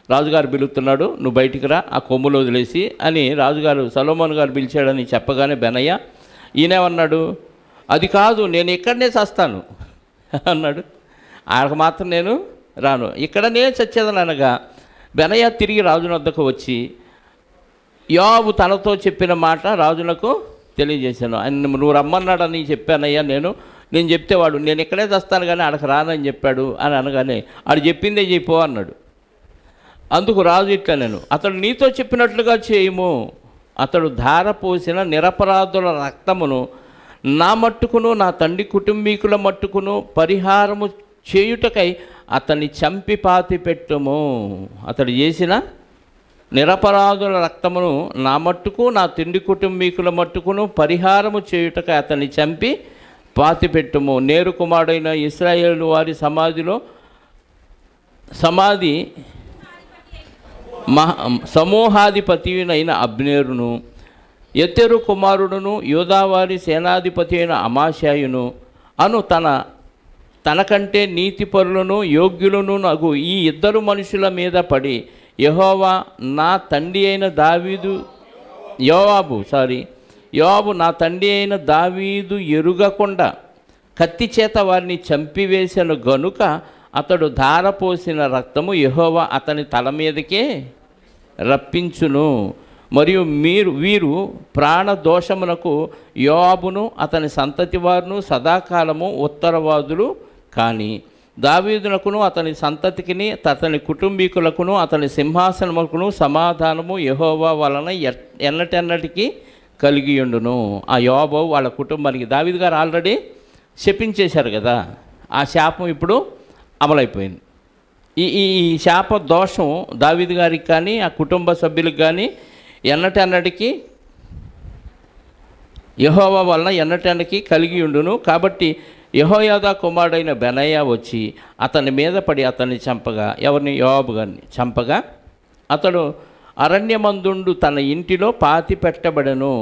రాజుగారు పిలుస్తున్నాడు, నువ్వు బయటికి రా, ఆ కొమ్ములు వదిలేసి అని రాజుగారు సొలొమోను గారు పిలిచాడని చెప్పగానే బెనయ్య ఈయనేమన్నాడు? అది కాదు, నేను ఇక్కడనే చస్తాను అన్నాడు. ఆడకు మాత్రం నేను రాను, ఇక్కడనే చచ్చేదని అనగా బెనయ్య తిరిగి రాజుని వద్దకు వచ్చి యోబు తనతో చెప్పిన మాట రాజునకు తెలియజేశాను. ఆయన నువ్వు రమ్మన్నాడని చెప్పానయ్యా, నేను చెప్తే వాడు నేను ఇక్కడే చస్తాను కానీ ఆడకు రానని చెప్పాడు అని అనగానే ఆడు చెప్పిందే చెప్పో అన్నాడు. అందుకు రాజు ఇట్లా నేను అతడు నీతో చెప్పినట్లుగా చేయము, అతడు ధార పోసిన నిరపరాధుల రక్తమును నా మట్టుకును నా తండ్రి కుటుంబీకుల మట్టుకును పరిహారము చేయుటకై అతన్ని చంపి పాతి పెట్టుము. అతడు చేసిన నిరపరాధుల రక్తమును నా మట్టుకు నా తండ్రి కుటుంబీకుల మట్టుకును పరిహారము చేయుటకై అతన్ని చంపి పాతి పెట్టుము. నేరు కుమారుడైన ఇశ్రాయేలు వారి సమాధి సమూహాధిపతినైన అబ్నేరును యెతెరు కుమారుడును యూదావారి సేనాధిపతి అయిన అమాశాయును అను తనకంటే నీతిపరులను యోగ్యులను నగు ఈ ఇద్దరు మనుషుల మీద పడి యెహోవా నా తండ్రి అయిన యోవాబు నా తండ్రి అయిన దావీదు ఎరుగకుండా కత్తి చేత వారిని చంపివేసిన గనుక అతడు ధారపోసిన రక్తము యెహోవా అతని తల మీదకే రప్పించును. మరియు వీరు ప్రాణదోషమునకు యోవాబును అతని సంతతి వారును సదాకాలము ఉత్తరవాదులు కానీ దావీదునకును అతని సంతతికిని అతని కుటుంబీకులకును అతని సింహాసనములకును సమాధానము యెహోవా వలన ఎన్నటెన్నటికీ కలిగియుండును. ఆ యోవాబు వాళ్ళ కుటుంబానికి దావీదు గారు ఆల్రెడీ శపించేశారు కదా, ఆ శాపం ఇప్పుడు అమలైపోయింది. ఈ ఈ ఈ శాప దోషం దావీదు గారికి కానీ ఆ కుటుంబ సభ్యులకు కానీ ఎన్నటన్నటికీ యెహోవా వలన ఎన్నటన్నటికీ కలిగి ఉండును. కాబట్టి యెహోయాదా కుమారుడైన బెనయ్యా వచ్చి అతని మీద పడి అతన్ని చంపగా, ఎవరిని? యోవాబు గారిని చంపగా, అతడు అరణ్యమందుండు తన ఇంటిలో పాతి పెట్టబడెను.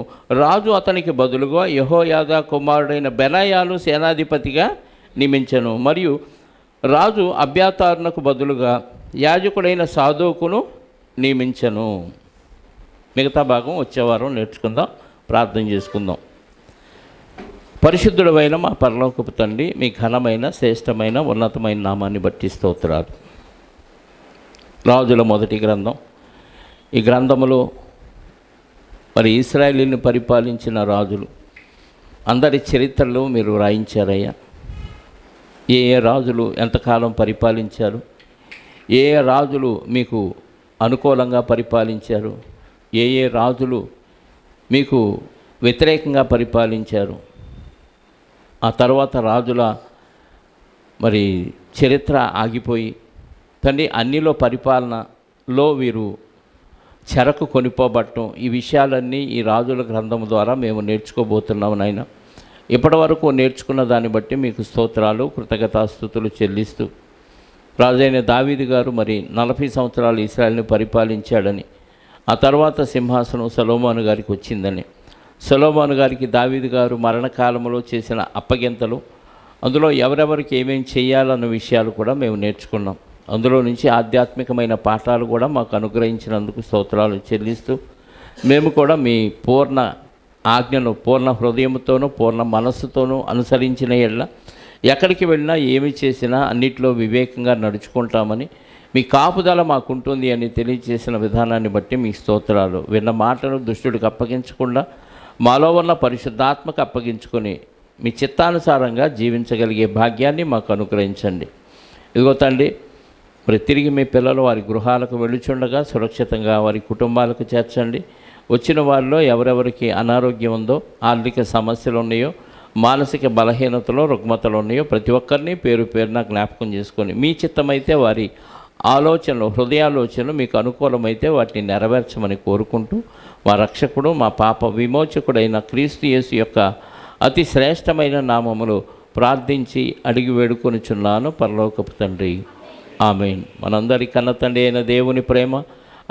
రాజు అతనికి బదులుగా యెహోయాదా కుమారుడైన బెనయ్యాను సేనాధిపతిగా నియమించెను. మరియు రాజు అబ్యాతారునకు బదులుగా యాజకుడైన సాదోకును నియమించెను. మిగతా భాగం వచ్చేవారం నేర్చుకుందాం, ప్రార్థన చేసుకుందాం. పరిశుద్ధుడైన మా పరలోకపు తండ్రి, మీ ఘనమైన శ్రేష్టమైన ఉన్నతమైన నామాన్ని బట్టి స్తోత్రాలు. రాజుల మొదటి గ్రంథం, ఈ గ్రంథములో మరి ఇశ్రాయేలుని పరిపాలించిన రాజులు అందరి చరిత్రలు మీరు రాయించారయ్యా. ఏ ఏ రాజులు ఎంతకాలం పరిపాలించారు, ఏ ఏ రాజులు మీకు అనుకూలంగా పరిపాలించారు, ఏ ఏ రాజులు మీకు వ్యతిరేకంగా పరిపాలించారు, ఆ తర్వాత రాజుల మరి చరిత్ర ఆగిపోయి తండ్రి అన్నిలో పరిపాలనలో వీరు చెరకు కొనిపోబట్టం, ఈ విషయాలన్నీ ఈ రాజుల గ్రంథం ద్వారా మేము నేర్చుకోబోతున్నాము నాయన. ఇప్పటి వరకు నేర్చుకున్న దాన్ని బట్టి మీకు స్తోత్రాలు, కృతజ్ఞతాస్తుతులు చెల్లిస్తూ, రాజైన దావీదు గారు మరి 40 సంవత్సరాలు ఇశ్రాయేలుని పరిపాలించాడని, ఆ తర్వాత సింహాసనం సొలొమోను గారికి వచ్చిందని, సొలొమోను గారికి దావీదు గారు మరణకాలంలో చేసిన అప్పగింతలు, అందులో ఎవరెవరికి ఏమేమి చేయాలన్న విషయాలు కూడా మేము నేర్చుకున్నాం. అందులో నుంచి ఆధ్యాత్మికమైన పాఠాలు కూడా మాకు అనుగ్రహించినందుకు స్తోత్రాలు చెల్లిస్తూ, మేము కూడా మీ పూర్ణ ఆజ్ఞను పూర్ణ హృదయంతోనూ పూర్ణ మనస్సుతోనూ అనుసరించిన ఎడల ఎక్కడికి వెళ్ళినా ఏమి చేసినా అన్నిట్లో వివేకంగా నడుచుకుంటామని, మీ కాపుదల మాకుంటుంది అని తెలియజేసిన విధానాన్ని బట్టి మీ స్తోత్రాలు. విన్న మాటను దుష్టుడికి అప్పగించకుండా మాలో ఉన్న పరిశుద్ధాత్మకు అప్పగించుకొని మీ చిత్తానుసారంగా జీవించగలిగే భాగ్యాన్ని మాకు అనుగ్రహించండి. ఇదిగో తండ్రి, మరి తిరిగి మీ పిల్లలు వారి గృహాలకు వెళ్ళుచుండగా సురక్షితంగా వారి కుటుంబాలకు చేర్చండి. వచ్చిన వారిలో ఎవరెవరికి అనారోగ్యం ఉందో, ఆర్థిక సమస్యలు ఉన్నాయో, మానసిక బలహీనతలో రుగ్మతలు ఉన్నాయో ప్రతి ఒక్కరిని పేరు పేరున జ్ఞాపకం చేసుకొని, మీ చిత్తమైతే వారి ఆలోచనలు హృదయాలోచనలు మీకు అనుకూలమైతే వాటిని నెరవేర్చమని కోరుకుంటూ, మా రక్షకుడు మా పాప విమోచకుడైన క్రీస్తు యేసు యొక్క అతి శ్రేష్టమైన నామములో ప్రార్థించి అడిగి వేడుకొనుచున్నాను పరలోకపు తండ్రి, ఆమేన్. మనందరి కన్న తండ్రి అయిన దేవుని ప్రేమ,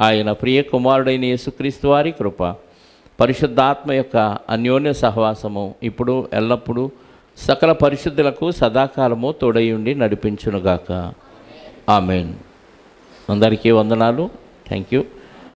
ఆయన ప్రియ కుమారుడైన యేసుక్రీస్తు వారి కృప, పరిశుద్ధాత్మ యొక్క అన్యోన్య సహవాసము ఇప్పుడు ఎల్లప్పుడూ సకల పరిశుద్ధులకు సదాకాలము తోడయుండి నడిపించునుగాక. ఆమేన్. అందరికీ వందనాలు. Thank you.